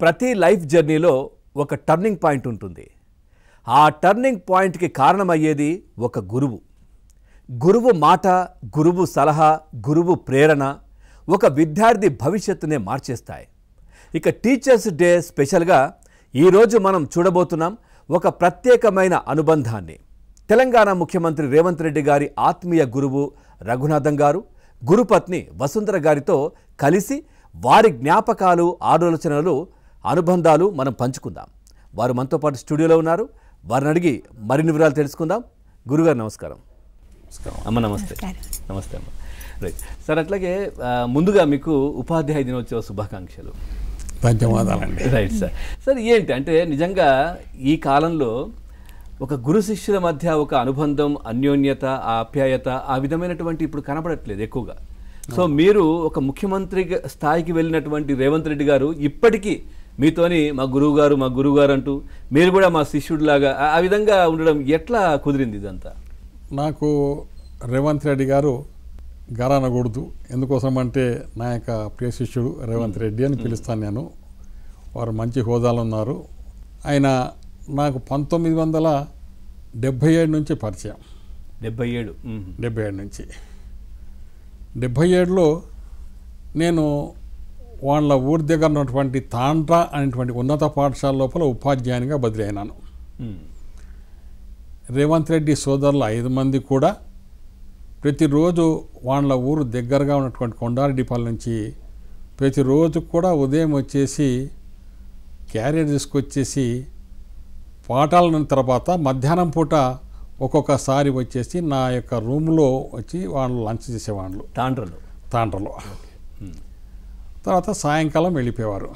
ప్రతి లైఫ్ జర్నీలో ఒక టర్నింగ్ పాయింట్ ఉంటుంది. ఆ టర్నింగ్ పాయింట్కి కారణమయ్యేది ఒక గురువు. గురువు మాట, గురువు సలహా, గురువు ప్రేరణ ఒక విద్యార్థి భవిష్యత్తునే మార్చేస్తాయి. ఇక టీచర్స్ డే స్పెషల్గా ఈరోజు మనం చూడబోతున్నాం ఒక ప్రత్యేకమైన అనుబంధాన్ని. తెలంగాణ ముఖ్యమంత్రి రేవంత్ రెడ్డి గారి ఆత్మీయ గురువు రఘునాథన్ గారు, గురుపత్ని వసుంధర గారితో కలిసి వారి జ్ఞాపకాలు, ఆలోచనలు, అనుబంధాలు మనం పంచుకుందాం. వారు మనతో పాటు స్టూడియోలో ఉన్నారు. వారిని అడిగి మరిన్ని వివరాలు తెలుసుకుందాం. గురుగారు నమస్కారం. అమ్మ నమస్తే. నమస్తే అమ్మ. రైట్ సార్, అట్లాగే ముందుగా మీకు ఉపాధ్యాయ దినోత్సవ శుభాకాంక్షలు. ధన్యవాదాలండి. Right sir. సార్ ఏంటి అంటే నిజంగా ఈ కాలంలో ఒక గురు శిష్యుల మధ్య ఒక అనుబంధం, అన్యోన్యత, ఆప్యాయత ఆ విధమైనటువంటి ఇప్పుడు కనబడట్లేదు ఎక్కువగా. సో మీరు ఒక ముఖ్యమంత్రి స్థాయికి వెళ్ళినటువంటి రేవంత్ రెడ్డి గారు ఇప్పటికీ మీతోని మా గురువుగారు అంటూ మీరు కూడా మా శిష్యుడిలాగా ఆ విధంగా ఉండడం ఎట్లా కుదిరింది ఇదంతా? నాకు రేవంత్ రెడ్డి గారు గారనకూడదు, ఎందుకోసం అంటే నా యొక్క ప్రియ శిష్యుడు రేవంత్ రెడ్డి అని పిలుస్తాను నేను. వారు మంచి హోదాలు ఉన్నారు. ఆయన నాకు 1977 నుంచి పరిచయం. 77 నుంచి 77లో నేను వాళ్ళ ఊరి దగ్గర ఉన్నటువంటి తాండ్రా అనేటువంటి ఉన్నత పాఠశాల లోపల ఉపాధ్యాయునిగా బదిలీ అయినాను. రేవంత్ రెడ్డి సోదరులు 5 మంది కూడా ప్రతిరోజు వాళ్ళ ఊరు దగ్గరగా ఉన్నటువంటి కొండారెడ్డిపల్లి నుంచి ప్రతిరోజు కూడా ఉదయం వచ్చేసి క్యారియర్ తీసుకొచ్చేసి పాఠాల తర్వాత మధ్యాహ్నం పూట ఒక్కొక్కసారి వచ్చేసి నా యొక్క రూమ్లో వచ్చి వాళ్ళు లంచ్ చేసేవాళ్ళు తాండ్రలో. తర్వాత సాయంకాలం వెళ్ళిపోయేవారు.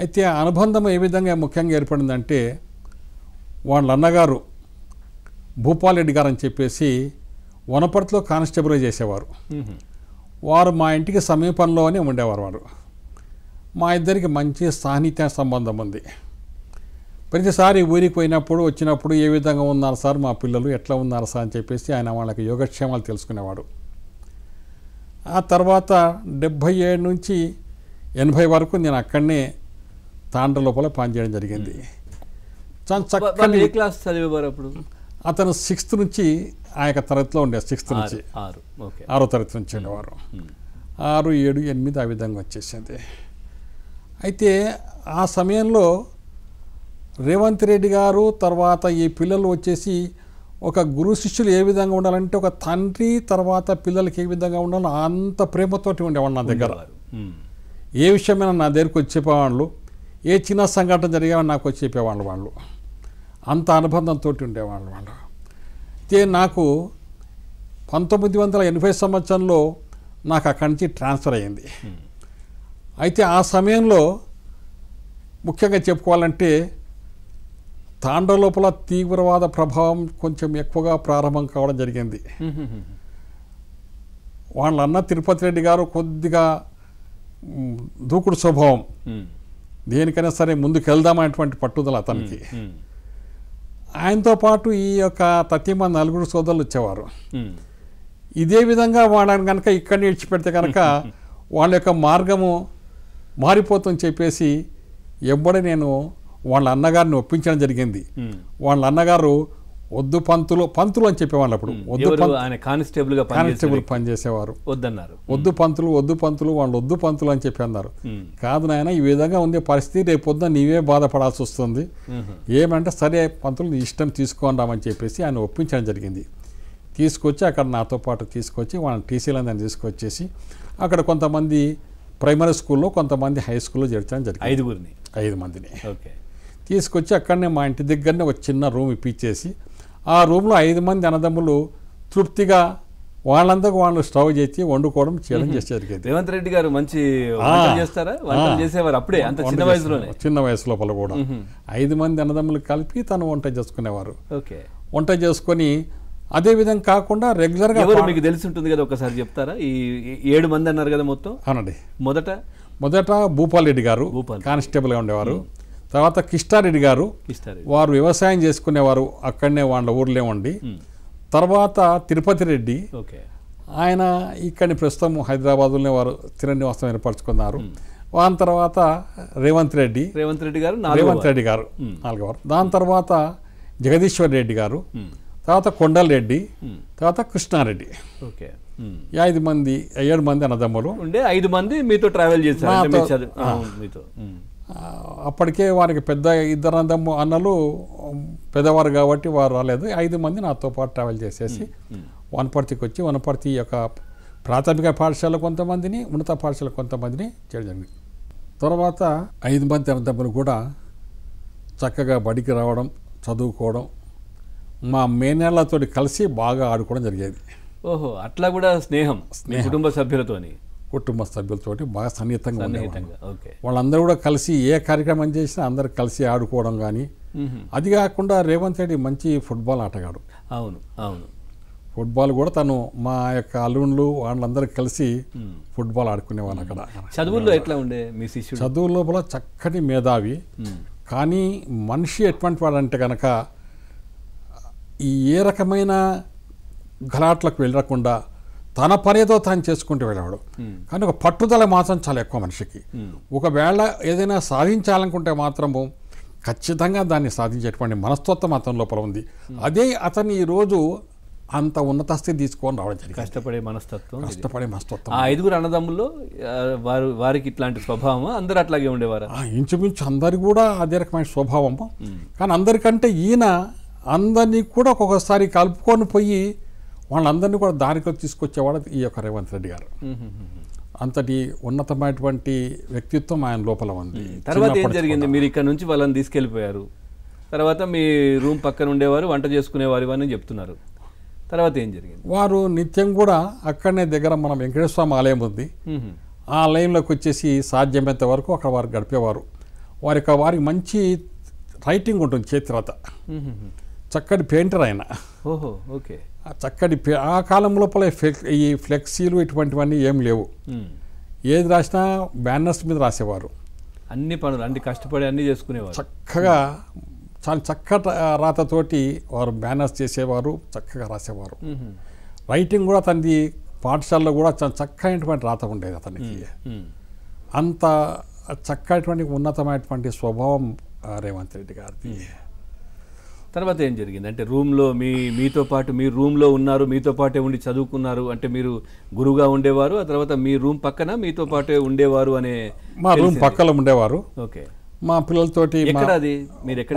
అయితే ఆ అనుబంధం ఏ విధంగా ముఖ్యంగా ఏర్పడిందంటే, వాళ్ళ అన్నగారు భూపాల్ రెడ్డి గారు అని చెప్పేసి వనపర్తిలో కానిస్టేబుల్ చేసేవారు. వారు మా ఇంటికి సమీపంలోనే ఉండేవారు. వారు మా ఇద్దరికి మంచి సాన్నిధ్య సంబంధం ఉంది. ప్రతిసారి ఊరికి పోయినప్పుడు వచ్చినప్పుడు ఏ విధంగా ఉన్నారు సార్ మా పిల్లలు, ఎట్లా ఉన్నారు సార్ అని చెప్పేసి ఆయన వాళ్ళకి యోగక్షేమాలు తెలుసుకునేవాడు. ఆ తర్వాత 77 నుంచి 80 వరకు నేను అక్కడనే తాండ్ర లోపల పనిచేయడం జరిగింది. చక్కని క్లాస్ చదివేవారు అప్పుడు? అతను 6th నుంచి ఆ యొక్క తరగతిలో ఉండే 6th నుంచి 6వ తరగతి నుంచి ఉండేవారు. 6, 7, 8 ఆ విధంగా వచ్చేసింది. అయితే ఆ సమయంలో రేవంత్ రెడ్డి గారు తర్వాత ఈ పిల్లలు వచ్చేసి ఒక గురు శిష్యులు ఏ విధంగా ఉండాలంటే ఒక తండ్రి తర్వాత పిల్లలకి ఏ విధంగా ఉండాలో అంత ప్రేమతోటి ఉండేవాళ్ళు నా దగ్గర. ఏ విషయమైనా నా దగ్గరకు వచ్చి చెప్పేవాళ్ళు, ఏ చిన్న సంఘటన జరిగేవని నాకు వచ్చి చెప్పేవాళ్ళు. వాళ్ళు అంత అనుబంధంతో ఉండేవాళ్ళు. అయితే నాకు 1980 సంవత్సరంలో నాకు అక్కడి నుంచి ట్రాన్స్ఫర్ అయ్యింది. అయితే ఆ సమయంలో ముఖ్యంగా చెప్పుకోవాలంటే తాండ్ర లోపల తీవ్రవాద ప్రభావం కొంచెం ఎక్కువగా ప్రారంభం కావడం జరిగింది. వాళ్ళ అన్న తిరుపతి రెడ్డి గారు కొద్దిగా దూకుడు స్వభావం, దేనికైనా సరే ముందుకు వెళ్దామనేటువంటి పట్టుదల అతనికి. ఆయనతో పాటు ఈ యొక్క 4 సోదరులు వచ్చేవారు. ఇదే విధంగా వాళ్ళని కనుక ఇక్కడిని విడిచిపెడితే కనుక వాళ్ళ యొక్క మార్గము మారిపోతుందని చెప్పేసి ఎవ్వడే నేను వాళ్ళ అన్నగారిని ఒప్పించడం జరిగింది. వాళ్ళ అన్నగారు వద్దు పంతులు అని చెప్పేవాళ్ళు. అప్పుడు కానిస్టేబుల్ పనిచేసేవారు. వద్దు పంతులు వాళ్ళు వద్దు పంతులు అని చెప్పి అన్నారు. కాదు నాయన, ఈ విధంగా ఉండే పరిస్థితి, రేపు పొద్దున నీవే బాధపడాల్సి వస్తుంది, ఏమంటే సరే పంతులు నీ ఇష్టం తీసుకుందామని చెప్పేసి ఆయన ఒప్పించడం జరిగింది. తీసుకొచ్చి అక్కడ నాతో పాటు తీసుకొచ్చి వాళ్ళని టీసీలందరినీ తీసుకొచ్చేసి అక్కడ కొంతమంది ప్రైమరీ స్కూల్లో, కొంతమంది హై స్కూల్లో చేర్చడం జరిగింది. 5 మందిని తీసుకొచ్చి అక్కడనే మా ఇంటి దగ్గరనే ఒక చిన్న రూమ్ ఇప్పించేసి ఆ రూమ్లో 5 మంది అన్నదమ్ములు తృప్తిగా వాళ్ళందరూ వాళ్ళు స్టవ్ చేసి వండుకోవడం చేయడం జరిగింది. రేవంత్ రెడ్డి గారు మంచి చేసేవారు అప్పుడే, అంత చిన్న వయసు లోపల కూడా 5 మంది అన్నదమ్ములు కలిపి తను వంట చేసుకునేవారు. వంట చేసుకొని అదే విధంగా కాకుండా రెగ్యులర్గా మీకు తెలిసి ఉంటుంది కదా, ఒకసారి చెప్తారా? ఈ 7 మంది అన్నారు కదా మొత్తం. అవునండి. మొదట భూపాల్ రెడ్డి గారు కానిస్టేబుల్గా ఉండేవారు. తర్వాత కిష్టారెడ్డి గారు, వారు వ్యవసాయం చేసుకునేవారు, అక్కడనే వాళ్ళ ఊర్లో ఉండి. తర్వాత తిరుపతి రెడ్డి, ఆయన ఇక్కడి ప్రస్తుతం హైదరాబాద్లోనే వారు స్థిర నివాసం ఏర్పరచుకున్నారు. దాని తర్వాత రేవంత్ రెడ్డి గారు రేవంత్ రెడ్డి గారు 4వ. దాని తర్వాత జగదీశ్వర్ రెడ్డి గారు, తర్వాత కొండల్ రెడ్డి, తర్వాత కృష్ణారెడ్డి. ఓకే. 7 మంది అన్నదమ్ములు ఉండే. 5 మంది మీతో ట్రావెల్ చేశారు. అప్పటికే వారికి పెద్ద 2 అన్నలు పెద్దవారు కాబట్టి వారు రాలేదు. 5 మంది నాతో పాటు ట్రావెల్ చేసేసి వనపర్తికి వచ్చి వనపర్తి యొక్క ప్రాథమిక పాఠశాల కొంతమందిని, ఉన్నత పాఠశాల కొంతమందిని చేయడం జరిగింది. తర్వాత 5 మంది అన్నదమ్ములు కూడా చక్కగా బడికి రావడం, చదువుకోవడం, మా మేనళ్ళతో కలిసి బాగా ఆడుకోవడం జరిగేది. ఓహో, అట్లా కూడా స్నేహం కుటుంబ సభ్యులతోని, కుటుంబ సభ్యులతోటి బాగా సన్నిహితంగా ఓకే. వాళ్ళందరూ కూడా కలిసి ఏ కార్యక్రమం చేసినా అందరు కలిసి ఆడుకోవడం కానీ. అది కాకుండా రేవంత్ రెడ్డి మంచి ఫుట్బాల్ ఆటగాడు. అవును అవును. ఫుట్బాల్ కూడా తను మా యొక్క అల్లుళ్ళు వాళ్ళందరూ కలిసి ఫుట్బాల్ ఆడుకునేవాళ్ళు అక్కడ. చదువుల్లో ఎట్లా ఉండే మీ శిష్యుడు? చదువు లోపల చక్కటి మేధావి, కానీ మనిషి ఎటువంటి వాడంటే కనుక ఈ ఏ రకమైన గలాట్లకు వెళ్ళకుండా తన పనేదో తాను చేసుకుంటూ వెళ్ళాడు. కానీ ఒక పట్టుదల మాత్రం చాలా ఎక్కువ మనిషికి. ఒకవేళ ఏదైనా సాధించాలనుకుంటే మాత్రము ఖచ్చితంగా దాన్ని సాధించేటువంటి మనస్తత్వం అతని లోపల ఉంది. అదే అతను ఈరోజు అంత ఉన్నత స్థితి తీసుకొని రావడం జరిగింది. కష్టపడే మనస్తత్వం. 5 అన్నదమ్ముల్లో వారికి ఇట్లాంటి స్వభావం, అందరూ అట్లాగే ఉండేవారు. ఇంచుమించు అందరికి కూడా అదే రకమైన స్వభావము. కానీ అందరికంటే ఈయన అందరినీ కూడా ఒక్కొక్కసారి కలుపుకొని పోయి వాళ్ళందరినీ కూడా దారిలో తీసుకొచ్చేవాడు ఈ యొక్క రేవంత్ రెడ్డి గారు. అంతటి ఉన్నతమైనటువంటి వ్యక్తిత్వం ఆయన లోపల ఉంది. తర్వాత ఏం జరిగింది? మీరు ఇక్కడ నుంచి వాళ్ళని తీసుకెళ్ళిపోయారు, తర్వాత మీ రూమ్ పక్కన ఉండేవారు, వంట చేసుకునేవారు అని చెప్తున్నారు. తర్వాత ఏం జరిగింది? వారు నిత్యం కూడా అక్కడనే దగ్గర మన వెంకటేశ్వర స్వామి ఆలయం ఉంది, ఆ ఆలయంలోకి వచ్చేసి సాధ్యమైనంత వరకు అక్కడ వారు గడిపేవారు. వారికి మంచి రైటింగ్ ఉంటుంది, చేతిరాత, చక్కటి పెయింటర్ ఆయన. ఓహో, ఓకే. చక్కటి ఆ కాలం లోపల ఈ ఫ్లెక్సీలు ఇటువంటివన్నీ ఏం లేవు. ఏది రాసినా బ్యానర్స్ మీద రాసేవారు. అన్ని పనులు అన్ని కష్టపడి అన్ని చేసుకునేవారు. చక్కగా చాలా చక్కటి రాతతోటి వారు బ్యానర్స్ చేసేవారు, చక్కగా రాసేవారు. రైటింగ్ కూడా తనది పాఠశాలలో కూడా చాలా చక్కైనటువంటి రాత ఉండేది అతనికి. అంత చక్కటి ఉన్నతమైనటువంటి స్వభావం రేవంత్ రెడ్డి గారిది. తర్వాత ఏం జరిగింది? అంటే రూమ్లో మీతో పాటు మీరు రూమ్లో ఉన్నారు, మీతో పాటే ఉండి చదువుకున్నారు, అంటే మీరు గురువుగా ఉండేవారు, ఆ తర్వాత మీ రూమ్ పక్కన మీతో పాటే ఉండేవారు అనే. మా రూమ్ పక్కన ఉండేవారు. ఓకే. మా పిల్లలతోటి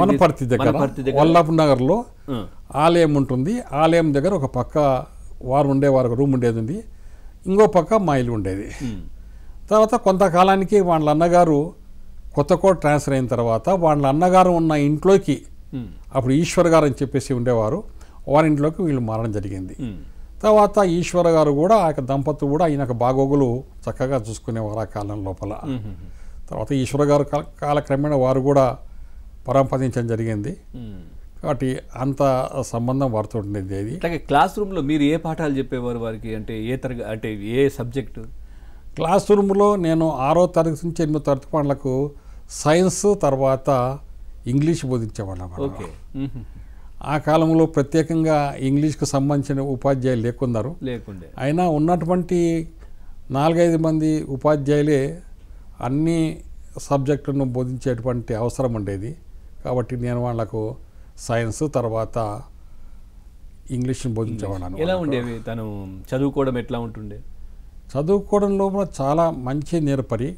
వనపర్తి దగ్గర వల్లభ్ నగర్లో ఆలయం ఉంటుంది. ఆలయం దగ్గర ఒక పక్క వారు ఉండేవారు, రూమ్ ఉండేది ఉంది, ఇంకో పక్క మా ఇల్లు ఉండేది. తర్వాత కొంతకాలానికి వాళ్ళ అన్నగారు కొత్తకోట ట్రాన్స్ఫర్ అయిన తర్వాత వాళ్ళ అన్నగారు ఉన్న ఇంట్లోకి, అప్పుడు ఈశ్వర్ గారు అని చెప్పేసి ఉండేవారు, వారింట్లోకి వీళ్ళు మారడం జరిగింది. తర్వాత ఈశ్వర్ గారు కూడా ఆ యొక్క దంపతులు కూడా ఈయనకు బాగోగులు చక్కగా చూసుకునేవారు ఆ కాలం లోపల. తర్వాత ఈశ్వర్ గారు కాలక్రమేణా వారు కూడా పరంపదించడం జరిగింది. కాబట్టి అంత సంబంధం వారితో ఉండేది. అలాగే క్లాస్ రూమ్లో మీరు ఏ పాఠాలు చెప్పేవారు వారికి? అంటే అంటే ఏ సబ్జెక్టు? క్లాస్ రూమ్లో నేను 6వ తరగతి నుంచి 8వ తరగతి వాళ్ళకు సైన్స్, తర్వాత ఇంగ్లీష్ బోధించేవాళ్ళం. ఆ కాలంలో ప్రత్యేకంగా ఇంగ్లీష్కు సంబంధించిన ఉపాధ్యాయులు లేకుండే. అయినా ఉన్నటువంటి 4-5 మంది ఉపాధ్యాయులే అన్ని సబ్జెక్టులను బోధించేటువంటి అవసరం ఉండేది. కాబట్టి నేను వాళ్లకు సైన్స్, తర్వాత ఇంగ్లీష్ని బోధించేవాళ్ళను. ఎలా ఉండేవి తను చదువుకోవడం? ఎట్లా ఉంటుండే? చదువుకోవడం లోపల చాలా మంచి నేర్పరి,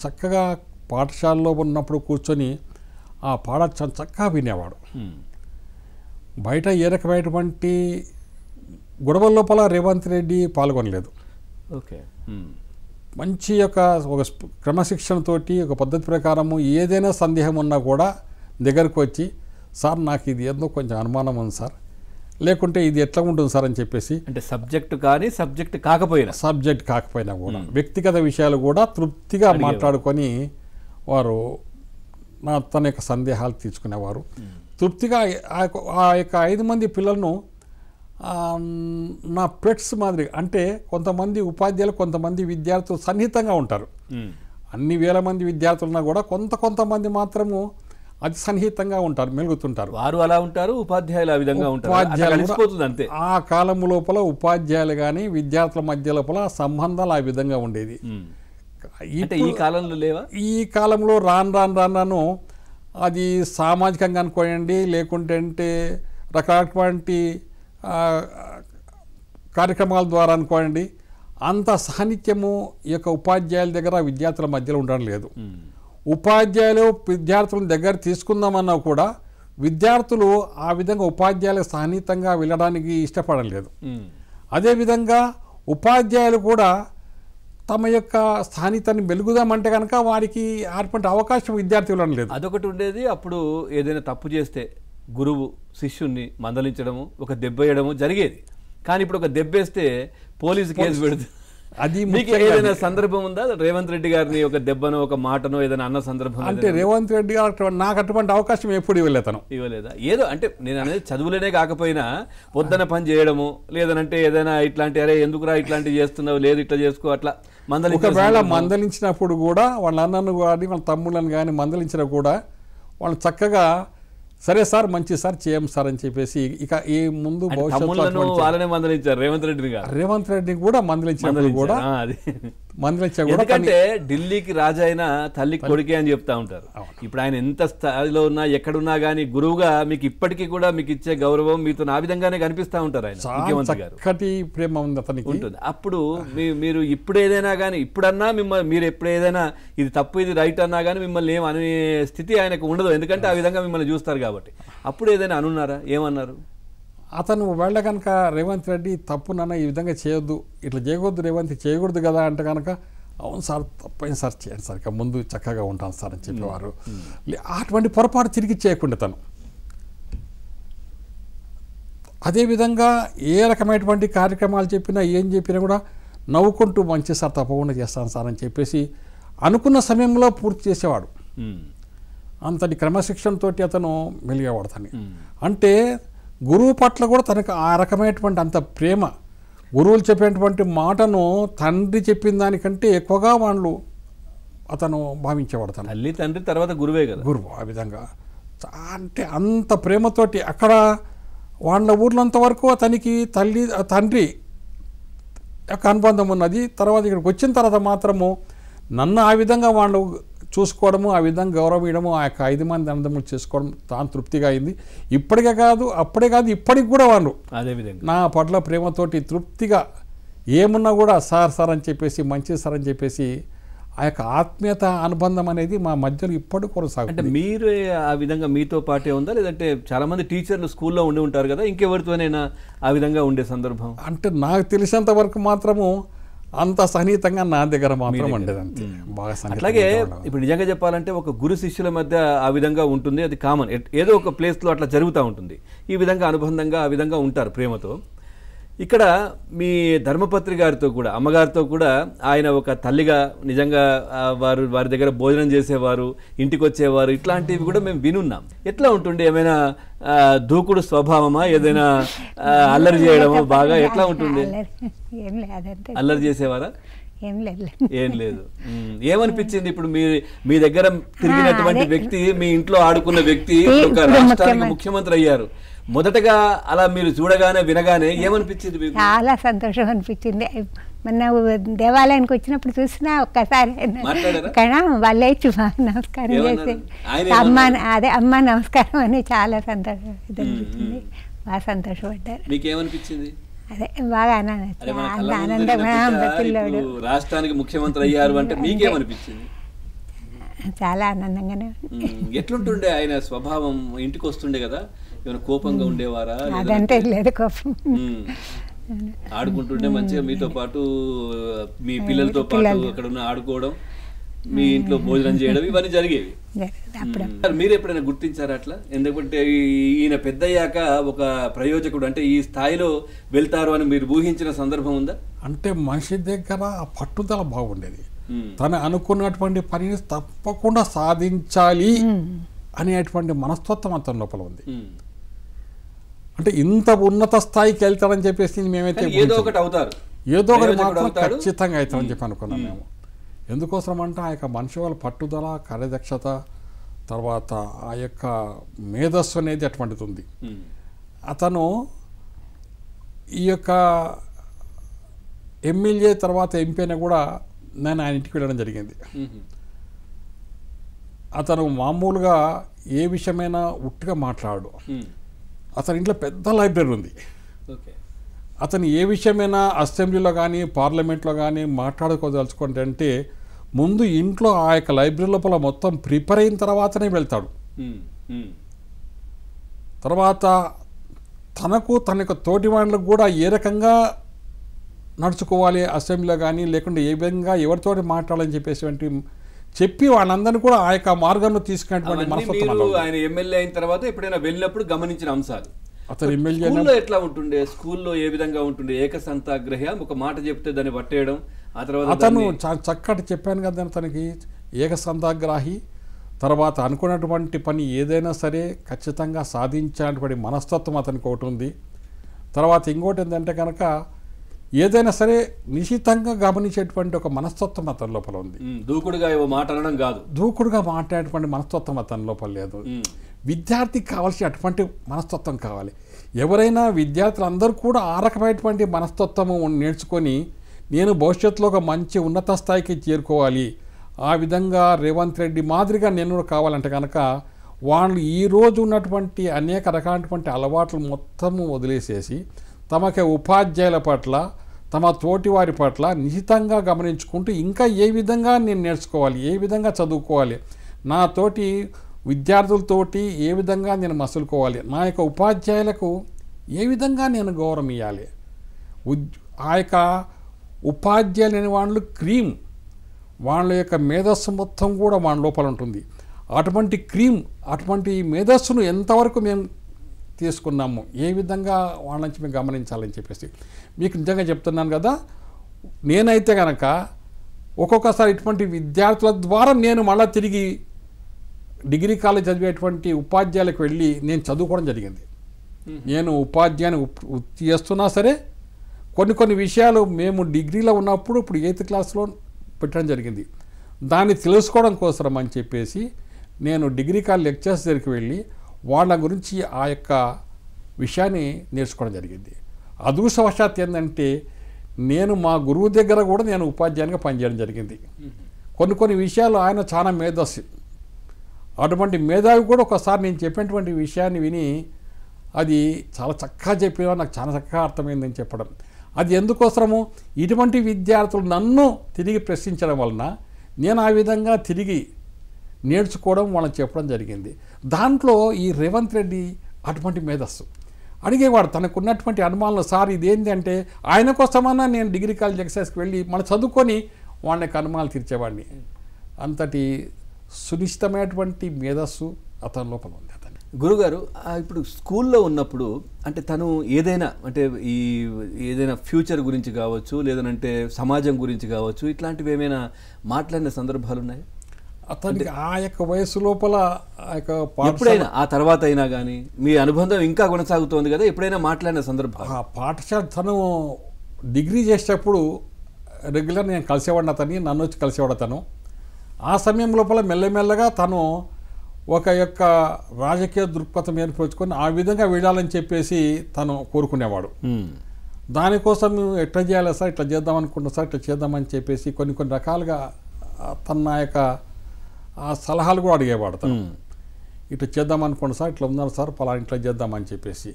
చక్కగా పాఠశాలలో ఉన్నప్పుడు కూర్చొని ఆ పాట చక్కగా వినేవాడు. బయట ఏ రకమైనటువంటి గొడవల లోపల రేవంత్ రెడ్డి పాల్గొనలేదు. ఓకే. మంచి ఒక క్రమశిక్షణతోటి ఒక పద్ధతి ప్రకారము ఏదైనా సందేహం ఉన్నా కూడా దగ్గరకు వచ్చి, సార్ నాకు ఇది ఏదో కొంచెం అనుమానం ఉంది సార్, లేకుంటే ఇది ఎట్లా ఉంటుంది సార్ అని చెప్పేసి. అంటే సబ్జెక్ట్ కాకపోయినా కూడా వ్యక్తిగత విషయాలు కూడా తృప్తిగా మాట్లాడుకొని వారు తన యొక్క సందేహాలు తీర్చుకునేవారు. తృప్తిగా ఆ యొక్క 5 మంది పిల్లలను నా పెట్స్ మాదిరి, అంటే కొంతమంది ఉపాధ్యాయులు, కొంతమంది విద్యార్థులు సన్నిహితంగా ఉంటారు. అన్ని వేల మంది విద్యార్థులున్నా కూడా కొంతమంది మాత్రము అతి సన్నిహితంగా ఉంటారు, మెలుగుతుంటారు. వారు అలా ఉంటారు, ఉపాధ్యాయులు ఆ విధంగా ఉంటారు. అంతే. ఆ కాలం లోపల ఉపాధ్యాయులు కానీ విద్యార్థుల మధ్య లోపల సంబంధాలు ఆ విధంగా ఉండేది. అంటే ఈ కాలంలో లేవా? ఈ కాలంలో రాను అది సామాజికంగా అనుకోండి, లేకుంటే అంటే రకరకాలటువంటి కార్యక్రమాల ద్వారా అనుకోండి, అంత సాన్నిధ్యము ఈ యొక్క ఉపాధ్యాయుల దగ్గర విద్యార్థుల మధ్యలో ఉండడం లేదు. ఉపాధ్యాయులు విద్యార్థుల దగ్గర తీసుకుందామన్నా కూడా విద్యార్థులు ఆ విధంగా ఉపాధ్యాయులకు సన్నిహితంగా వెళ్ళడానికి ఇష్టపడలేదు. అదేవిధంగా ఉపాధ్యాయులు కూడా తమ యొక్క స్థానికతని వెలుగుదామంటే కనుక వారికి అటువంటి అవకాశం విద్యార్థులు లేదు. అదొకటి ఉండేది. అప్పుడు ఏదైనా తప్పు చేస్తే గురువు శిష్యుణ్ణి మందలించడము, ఒక దెబ్బేయడము జరిగేది. కానీ ఇప్పుడు ఒక దెబ్బేస్తే పోలీసు కేసు పెడుతుంది. అది మీకు ఏదైనా సందర్భం ఉందా రేవంత్ రెడ్డి గారిని ఒక దెబ్బనో ఒక మాటనో ఏదైనా అన్న సందర్భం? అంటే రేవంత్ రెడ్డి గారు నాకు అటువంటి అవకాశం ఎప్పుడు ఇవ్వలేదా? ఏదో అంటే నేను అనేది చదువులేనే కాకపోయినా పొద్దున పని చేయడము, లేదనంటే ఏదైనా ఇట్లాంటి అరే ఎందుకురా ఇట్లాంటివి చేస్తున్నావు, లేదు ఇట్లా చేసుకో అట్లా ఒకవేళ మందలించినప్పుడు కూడా వాళ్ళ అన్నను కానీ వాళ్ళ తమ్ముళ్ళని కానీ మందలించినా కూడా వాళ్ళు చక్కగా సరే సార్ మంచి సార్ చేయం సార్ అని చెప్పేసి ఇక ఈ ముందు భవిష్యత్తులో వాళ్ళనే మందలించారు రేవంత్ రెడ్డిని కూడా మందలించారు కూడా ఎందుకంటే ఢిల్లీకి రాజా అయినా తల్లికి కొడుకే అని చెప్తా ఉంటారు. ఇప్పుడు ఆయన ఎంత స్థాయిలో ఉన్నా ఎక్కడున్నా గానీ గురువుగా మీకు ఇప్పటికీ కూడా మీకు ఇచ్చే గౌరవం మీతో ఆ విధంగానే కనిపిస్తా ఉంటారు. ఆయన ముఖ్యమంత్రి గారు ప్రేమ ఉంది అతనికి ఉంటుంది. అప్పుడు మీరు ఇప్పుడు ఏదైనా కానీ ఇప్పుడన్నా మిమ్మల్ని మీరు ఎప్పుడు ఏదైనా ఇది తప్పు ఇది రైట్ అన్నా కానీ మిమ్మల్ని ఏమనే స్థితి ఆయనకు ఉండదు. ఎందుకంటే ఆ విధంగా మిమ్మల్ని చూస్తారు కాబట్టి. అప్పుడు ఏదైనా అనున్నారా? ఏమన్నారు? అతను వెళ్ళ కనుక రేవంత్ రెడ్డి తప్పు నాన్న ఈ విధంగా చేయొద్దు, ఇట్లా చేయకూడదు, రేవంత్ చేయకూడదు కదా అంటే కనుక అవును సార్ తప్పైంది సార్ చేయండి సార్ ఇక ముందు చక్కగా ఉంటాను సార్ అని చెప్పేవారు. అటువంటి పొరపాటు తిరిగి చేయకుండా తను అదేవిధంగా ఏ రకమైనటువంటి కార్యక్రమాలు చెప్పినా ఏం చెప్పినా కూడా నవ్వుకుంటూ మంచి సార్ తప్పకుండా చేస్తాను సార్ అని చెప్పేసి అనుకున్న సమయంలో పూర్తి చేసేవాడు. అంతటి క్రమశిక్షణతో అతను మెలిగేవాడు. తను అంటే గురువు పట్ల కూడా తనకు ఆ రకమైనటువంటి అంత ప్రేమ, గురువులు చెప్పేటువంటి మాటను తండ్రి చెప్పిన దానికంటే ఎక్కువగా వాళ్ళు అతను భావించేవాడు. తను తల్లి తండ్రి తర్వాత గురువే కదా. గురువు ఆ విధంగా అంటే అంత ప్రేమతోటి అక్కడ వాళ్ళ ఊర్లంత వరకు అతనికి తండ్రి యొక్క అనుబంధం ఉన్నది. తర్వాత ఇక్కడికి వచ్చిన తర్వాత మాత్రము నన్ను ఆ విధంగా వాళ్ళు చూసుకోవడము, ఆ విధంగా గౌరవం ఇవ్వడము, ఆ యొక్క 5 మంది అన్నదమ్ములు చేసుకోవడం తాను తృప్తిగా అయింది. ఇప్పటికే కాదు అప్పుడే కాదు ఇప్పటికి కూడా వాళ్ళు అదేవిధంగా నా పట్ల ప్రేమతోటి తృప్తిగా ఏమున్నా కూడా సార్ సార్ అని చెప్పేసి మంచి సార్ అని చెప్పేసి ఆ యొక్క ఆత్మీయత అనుబంధం అనేది మా మధ్యలో ఇప్పటికి కొనసాగుతుంది. అంటే మీరు ఆ విధంగా మీతో పాటే ఉందా, లేదంటే చాలా మంది టీచర్లు స్కూల్లో ఉండి ఉంటారు కదా, ఇంకెవరితోనైనా ఆ విధంగా ఉండే సందర్భం? అంటే నాకు తెలిసినంత వరకు మాత్రము అంత సన్నిహితంగా నా దగ్గర మాత్రం ఉండేది అంతే. బాగా అట్లాగే ఇప్పుడు నిజంగా చెప్పాలంటే ఒక గురు శిష్యుల మధ్య ఆ విధంగా ఉంటుంది, అది కామన్. ఏదో ఒక ప్లేస్లో అట్లా జరుగుతూ ఉంటుంది. ఈ విధంగా అనుబంధంగా ఆ విధంగా ఉంటారు ప్రేమతో. ఇక్కడ మీ ధర్మపత్రి గారితో కూడా అమ్మగారితో కూడా ఆయన ఒక తల్లిగా నిజంగా వారి దగ్గర భోజనం చేసేవారు, ఇంటికి వచ్చేవారు, ఇట్లాంటివి కూడా మేము వినున్నాం. ఎట్లా ఉంటుండే? ఏమైనా దూకుడు స్వభావమా, ఏదైనా అల్లరి చేయడమా? బాగా ఎట్లా ఉంటుండే? అల్లరి చేసేవారా? ఏం లేదు. ఏమనిపించింది ఇప్పుడు మీ దగ్గర తిరిగినటువంటి వ్యక్తి, మీ ఇంట్లో ఆడుకున్న వ్యక్తి ఒక రాష్ట్రానికి ముఖ్యమంత్రి అయ్యారు. మొదటగా అలా మీరు చూడగానే వినగానే ఏమనిపించింది మీకు? చాలా సంతోషం అనిపించింది. మొన్న దేవాలయానికి వచ్చినప్పుడు చూసినా ఒక్కసారి వాళ్ళే నమస్కారం చేసి అమ్మ నమస్కారం అని చాలా సంతోషం అనిపించింది. బాగా సంతోషపడ్డారు. మీకేమనిపించింది? అదే బాగా ఆనందం. రాష్ట్రానికి ముఖ్యమంత్రి అయ్యారు అంటే మీకేమనిపించింది? చాలా ఆనందంగానే. ఎట్లుంటుండే ఆయన స్వభావం? ఇంటికి వస్తుండే కదా, ఏమైనా కోపంగా ఉండేవారా? అదంటే లేదు కోపం. ఆడుకుంటుండే మంచిగా మీతో పాటు, మీ పిల్లలతో పాటు అక్కడ ఉన్న ఆడుకోవడం, మీ ఇంట్లో భోజనం చేయడం, ఇవన్నీ జరిగేవి. మీరు ఎప్పుడైనా గుర్తించారా అట్లా? ఎందుకంటే ఈయన పెద్దయ్యాక ఒక ప్రయోజకుడు అంటే ఈ స్థాయిలో వెళ్తారు అని మీరు ఊహించిన సందర్భం ఉందా? అంటే మనిషి దగ్గర పట్టుదల బాగుండేది. తను అనుకున్నటువంటి పనిని తప్పకుండా సాధించాలి అనేటువంటి మనస్తత్వం అతని లోపల ఉంది. అంటే ఇంత ఉన్నత స్థాయికి వెళ్తారని చెప్పేసి మేమైతే ఏదో ఒకటి అవుతారు, ఏదో ఒకటి మాత్రం ఖచ్చితంగా అవుతామని చెప్పి అనుకున్నాం మేము. ఎందుకోసం అంటే ఆ యొక్క మనిషి వాళ్ళ పట్టుదల, కార్యదక్షత, తర్వాత ఆ యొక్క మేధస్సు అనేది అటువంటిది ఉంది. అతను ఈ యొక్క ఎమ్మెల్యే తర్వాత ఎంపీ అయినా కూడా నేను ఆయన ఇంటికి వెళ్ళడం జరిగింది. అతను మామూలుగా ఏ విషయమైనా ఉట్టిగా మాట్లాడు. అతని ఇంట్లో పెద్ద లైబ్రరీ ఉంది. అతను ఏ విషయమైనా అసెంబ్లీలో కానీ పార్లమెంట్లో కానీ మాట్లాడుకోదలుచుకుంటే అంటే ముందు ఇంట్లో ఆ యొక్క లైబ్రరీ లోపల మొత్తం ప్రిపేర్ అయిన తర్వాతనే వెళ్తాడు. తర్వాత తనకు తన యొక్క తోటి వాళ్ళకు కూడా ఏ రకంగా నడుచుకోవాలి అసెంబ్లీలో కానీ, లేకుంటే ఏ విధంగా ఎవరితోటి మాట్లాడాలని చెప్పి వాళ్ళందరినీ కూడా ఆ యొక్క మార్గంలో తీసుకునేటువంటి మనస్తత్వం. ఆయన ఎమ్మెల్యే అయిన తర్వాత ఎప్పుడైనా వెళ్ళినప్పుడు గమనించిన అంశాలు. అతను ఎమ్మెల్యే ఎట్లా ఉంటుండే, స్కూల్లో ఏ విధంగా ఉంటుండే? ఏకసంతాగ్రహ, ఒక మాట చెప్తే దాన్ని పట్టేయడం. ఆ తర్వాత అతను చక్కటి చెప్పాను కదా తనకి ఏకసంతాగ్రాహి. తర్వాత అనుకున్నటువంటి పని ఏదైనా సరే ఖచ్చితంగా సాధించేటువంటి మనస్తత్వం అతనికి ఒకటి ఉంది. తర్వాత ఇంకోటి ఏంటంటే కనుక ఏదైనా సరే నిశితంగా గమనించేటువంటి ఒక మనస్తత్వం అతని లోపల ఉంది. దూకుడుగా మాట్లాడడం కాదు, దూకుడుగా మాట్లాడేటువంటి మనస్తత్వం అతని లోపల లేదు. విద్యార్థికి కావాల్సిన అటువంటి మనస్తత్వం కావాలి. ఎవరైనా విద్యార్థులందరూ కూడా ఆ రకమైనటువంటి మనస్తత్వము నేర్చుకొని నేను భవిష్యత్తులో ఒక మంచి ఉన్నత స్థాయికి చేరుకోవాలి, ఆ విధంగా రేవంత్ రెడ్డి మాదిరిగా నేను కావాలంటే కనుక వాళ్ళు ఈరోజు ఉన్నటువంటి అనేక రకాలైనటువంటి అలవాట్లు మొత్తము వదిలేసేసి తమకి ఉపాధ్యాయుల పట్ల, తమ తోటి వారి పట్ల నిశితంగా గమనించుకుంటూ ఇంకా ఏ విధంగా నేను నేర్చుకోవాలి, ఏ విధంగా చదువుకోవాలి, నా తోటి విద్యార్థులతోటి ఏ విధంగా నేను మసులుకోవాలి, నా యొక్క ఉపాధ్యాయులకు ఏ విధంగా నేను గౌరవం ఇవ్వాలి. ఆ యొక్క ఉపాధ్యాయులు అనే వాళ్ళు క్రీమ్, వాళ్ళ యొక్క మేధస్సు మొత్తం కూడా వాళ్ళ లోపల ఉంటుంది. అటువంటి క్రీమ్, అటువంటి మేధస్సును ఎంతవరకు మేము తీసుకున్నాము, ఏ విధంగా వాళ్ళ నుంచి మేము గమనించాలని చెప్పేసి మీకు నిజంగా చెప్తున్నాను కదా. నేనైతే కనుక ఒక్కొక్కసారి ఇటువంటి విద్యార్థుల ద్వారా నేను మళ్ళీ తిరిగి డిగ్రీ కాలేజ్ చదివేటువంటి ఉపాధ్యాయులకు వెళ్ళి నేను చదువుకోవడం జరిగింది. నేను ఉపాధ్యాయుని చేస్తున్నా సరే కొన్ని విషయాలు మేము డిగ్రీలో ఉన్నప్పుడు ఇప్పుడు 8th క్లాస్లో పెట్టడం జరిగింది. దాన్ని తెలుసుకోవడం కోసం అని చెప్పేసి నేను డిగ్రీ కాలేజ్ లెక్చర్స్ దగ్గరికి వెళ్ళి వాళ్ళ గురించి ఆ యొక్క విషయాన్ని నేర్చుకోవడం జరిగింది. అదృష్టవశాత్తు ఏంటంటే నేను మా గురువు దగ్గర కూడా నేను ఉపాధ్యాయునిగా పనిచేయడం జరిగింది. కొన్ని విషయాలు ఆయన చాలా మేధస్సు. అటువంటి మేధావి కూడా ఒకసారి నేను చెప్పినటువంటి విషయాన్ని విని అది చాలా చక్కగా చెప్పినా నాకు చాలా చక్కగా అర్థమైందని చెప్పడం. అది ఎందుకోసము, ఇటువంటి విద్యార్థులు నన్ను తిరిగి ప్రశ్నించడం వలన నేను ఆ విధంగా తిరిగి నేర్చుకోవడం వాళ్ళని చెప్పడం జరిగింది. దాంట్లో ఈ రేవంత్ రెడ్డి అటువంటి మేధస్సు అడిగేవాడు. తనకున్నటువంటి అనుమానాలు, సార్ ఇదేంటి అంటే ఆయన కోసమన్నా నేను డిగ్రీ కాలేజ్ ఎక్సైజ్కి వెళ్ళి మనం చదువుకొని వాళ్ళ యొక్క అనుమానాలు తీర్చేవాడిని. అంతటి సునిశ్చితమైనటువంటి మేధస్సు అతని లోపల ఉంది. అతని గురుగారు ఇప్పుడు స్కూల్లో ఉన్నప్పుడు అంటే తను ఏదైనా ఫ్యూచర్ గురించి కావచ్చు, లేదంటే సమాజం గురించి కావచ్చు, ఇట్లాంటివి ఏమైనా మాట్లాడిన సందర్భాలు ఉన్నాయి? అతనికి ఆ యొక్క వయసు లోపల ఎప్పుడైనా ఆ తర్వాత అయినా కానీ మీ అనుబంధం ఇంకా కొనసాగుతోంది కదా, ఎప్పుడైనా మాట్లాడిన సందర్భం? ఆ పాఠశాల తను డిగ్రీ చేసేటప్పుడు రెగ్యులర్ నేను కలిసేవాడిని, అతన్ని నన్ను వచ్చి కలిసేవాడు అతను. ఆ సమయం లోపల మెల్లమెల్లగా తను ఒక యొక్క రాజకీయ దృక్పథం ఏర్పరచుకొని ఆ విధంగా వెళ్ళాలని చెప్పేసి తను కోరుకునేవాడు. దానికోసం ఎట్లా చేయాలి సార్, ఇట్లా చేద్దాం అనుకుంటున్నా సార్, ఇట్లా చేద్దామని చెప్పేసి కొన్ని రకాలుగా తన యొక్క ఆ సలహాలు కూడా అడిగేవాడు. తను ఇట్లా చేద్దాం అనుకోండి సార్, ఇట్లా ఉన్నారు సార్, పలానా ఇట్లా చేద్దామని చెప్పేసి.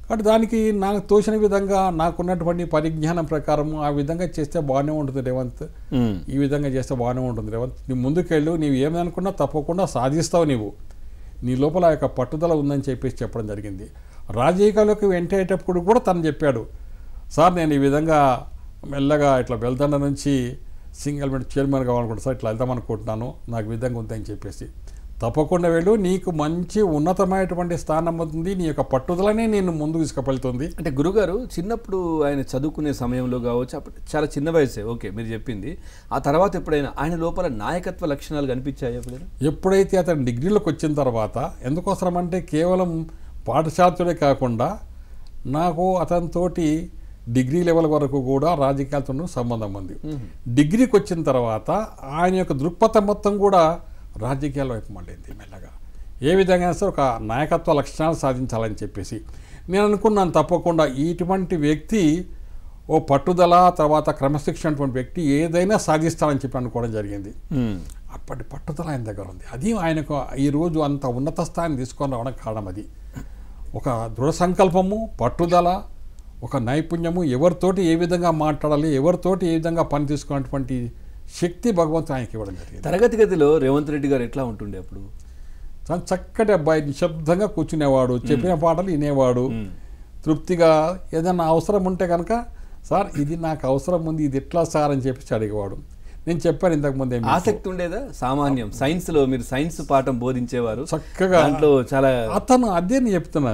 కాబట్టి దానికి నాకు తోచిన విధంగా నాకున్నటువంటి పరిజ్ఞానం ప్రకారం ఆ విధంగా చేస్తే బాగానే ఉంటుంది రేవంత్, ఈ విధంగా చేస్తే బాగానే ఉంటుంది రేవంత్, నీ ముందుకెళ్ళు, నీవు ఏమనుకున్నా తప్పకుండా సాధిస్తావు, నీ లోపల ఆ యొక్క పట్టుదల ఉందని చెప్పేసి చెప్పడం జరిగింది. రాజకీయాల్లోకి వెంటేటప్పుడు కూడా తను చెప్పాడు, సార్ నేను ఈ విధంగా మెల్లగా ఇట్లా వెళ్తాండ నుంచి సింగిల్ బెంచ్ చైర్మన్ కావాలనుకుంటా సార్, ఇట్లా వెళ్దాం అనుకుంటున్నాను, నాకు విధంగా ఉందని చెప్పేసి. తప్పకుండా వెళ్ళు, నీకు మంచి ఉన్నతమైనటువంటి స్థానం అవుతుంది, నీ యొక్క పట్టుదలనే నేను ముందుకు తీసుకువెళ్తుంది. అంటే గురుగారు చిన్నప్పుడు ఆయన చదువుకునే సమయంలో కావచ్చు, అప్పుడు చాలా చిన్న వయసే, ఓకే మీరు చెప్పింది. ఆ తర్వాత ఎప్పుడైనా ఆయన లోపల నాయకత్వ లక్షణాలు కనిపించాయి ఎప్పుడైనా? ఎప్పుడైతే అతను డిగ్రీలోకి వచ్చిన తర్వాత, ఎందుకోసం అంటే కేవలం పాఠశాలతోనే కాకుండా నాకు అతనితోటి డిగ్రీ లెవెల్ వరకు కూడా రాజకీయాలతో సంబంధం ఉంది. డిగ్రీకి వచ్చిన తర్వాత ఆయన యొక్క దృక్పథం మొత్తం కూడా రాజకీయాల వైపు మళ్ళీంది మెల్లగా. ఏ విధంగా సరే ఒక నాయకత్వ లక్షణాలు సాధించాలని చెప్పేసి నేను అనుకున్నాను. తప్పకుండా ఇటువంటి వ్యక్తి ఓ పట్టుదల తర్వాత క్రమశిక్షణ అటువంటి వ్యక్తి ఏదైనా సాధిస్తానని చెప్పి అనుకోవడం జరిగింది. అప్పటి పట్టుదల ఆయన దగ్గర ఉంది. అది ఆయనకు ఈరోజు అంత ఉన్నత స్థాయిని తీసుకొని రావడం కారణం అది. ఒక దృఢ సంకల్పము, పట్టుదల, ఒక నైపుణ్యము, ఎవరితోటి ఏ విధంగా మాట్లాడాలి, ఎవరితోటి ఏ విధంగా పని తీసుకున్నటువంటి శక్తి భగవంతుడు ఆయనకి ఇవ్వడం జరిగింది. తరగతి గదిలో రేవంత్ రెడ్డి గారు ఎట్లా ఉంటుండే అప్పుడు? చాలా చక్కటి అబ్బాయి, నిశ్శబ్దంగా కూర్చునేవాడు, చెప్పిన పాటలు వినేవాడు, తృప్తిగా ఏదైనా అవసరం ఉంటే కనుక సార్ ఇది నాకు అవసరం ఉంది, ఇది ఎట్లా సార్ అని చెప్పి అడిగేవాడు. నేను చెప్పాను ఇంతకుముందే, ఆసక్తి ఉండేదా? సామాన్యం సైన్స్లో మీరు సైన్స్ పాఠం బోధించేవారు చక్కగా. దాంట్లో చాలా అతను అదే నేను చెప్తున్నా,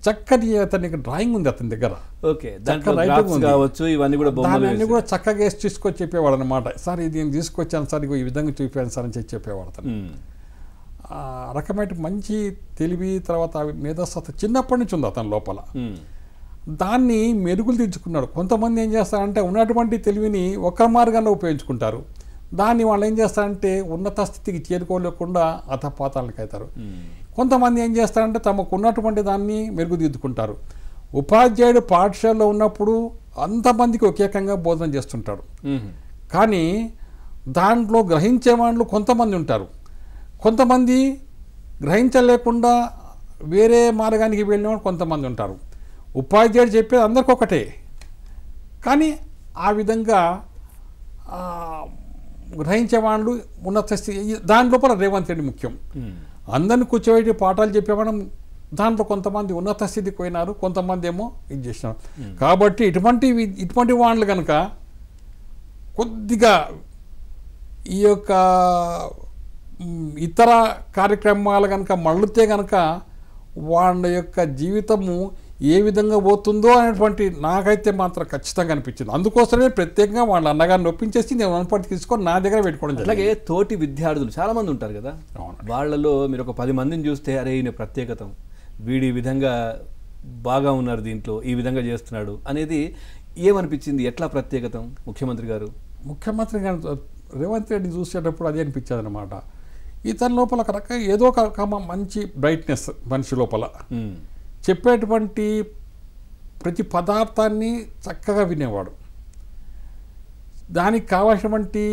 చక్కటి అతనికి డ్రాయింగ్ ఉంది అతని దగ్గర. ఓకే, దాంట్లో గ్రాఫ్స్ కావచ్చు, ఇవన్నీ కూడా బొమ్మలు అన్ని కూడా చక్కగా వేసి తీసుకొచ్చి చెప్పేవాడు అనమాట. సార్ ఇది నేను తీసుకొచ్చాను సార్, ఇగో ఈ విధంగా చూపాను సార్ అని చెప్పి చెప్పేవాడు అతను. ఆ రకమైన మంచి తెలివి, తర్వాత మేధస్సత చిన్నప్పటి నుంచి ఉంది అతని లోపల. దాన్ని మెరుగులు తెచ్చుకున్నాడు. కొంతమంది ఏం చేస్తారంటే ఉన్నటువంటి తెలివిని ఒక మార్గంలో ఉపయోగించుకుంటారు, దాన్ని వాళ్ళు ఏం చేస్తారంటే ఉన్నత స్థితికి చేరుకోలేకుండా అధపాతాలకు అవుతారు. కొంతమంది ఏం చేస్తారంటే తమకు ఉన్నటువంటి దాన్ని మెరుగుదిద్దుకుంటారు. ఉపాధ్యాయుడు పాఠశాలలో ఉన్నప్పుడు అంతమందికి ఒకేకంగా బోధన చేస్తుంటాడు, కానీ దాంట్లో గ్రహించే వాళ్ళు కొంతమంది ఉంటారు. కొంతమంది గ్రహించలేకుండా వేరే మార్గానికి వెళ్ళిన వాళ్ళు కొంతమంది ఉంటారు. ఉపాధ్యాయుడు చెప్పేది అందరికీ ఒకటే, కానీ ఆ విధంగా గ్రహించే వాళ్ళు ఉన్నత స్థితి. దాని లోపల రేవంత్ రెడ్డి ముఖ్యం. అందరిని కూర్చోబెట్టి పాఠాలు చెప్పేవాళ్ళం, దాంట్లో కొంతమంది ఉన్నత స్థితికి పోయినారు, కొంతమంది ఏమో ఇది చేసినారు. కాబట్టి ఇటువంటి వాళ్ళు కనుక కొద్దిగా ఈ యొక్క ఇతర కార్యక్రమాలు కనుక మళ్ళితే కనుక వాళ్ళ యొక్క జీవితము ఏ విధంగా పోతుందో అనేటువంటి నాకైతే మాత్రం ఖచ్చితంగా అనిపించింది. అందుకోసమే ప్రత్యేకంగా వాళ్ళ అన్నగారిని ఒప్పించేసి నేను వనపర్తి తీసుకొని నా దగ్గర పెట్టుకోవడం. అలాగే తోటి విద్యార్థులు చాలా మంది ఉంటారు కదా, వాళ్ళలో మీరు ఒక 10 మందిని చూస్తే అరే ఈయన ప్రత్యేకత, వీడి విధంగా బాగా ఉన్నారు, దీంట్లో ఈ విధంగా చేస్తున్నాడు అనేది ఏమనిపించింది? ఎట్లా ప్రత్యేకత? ముఖ్యమంత్రి గారు రేవంత్ రెడ్డి చూసేటప్పుడు అదే అనిపించేది అనమాట. ఇతని లోపల ఒక రకంగా ఏదో ఒక మంచి బ్రైట్నెస్ మనిషి లోపల, చెప్పేటువంటి ప్రతి పదార్థాన్ని చక్కగా వినేవాడు. దానికి కావాల్సినటువంటి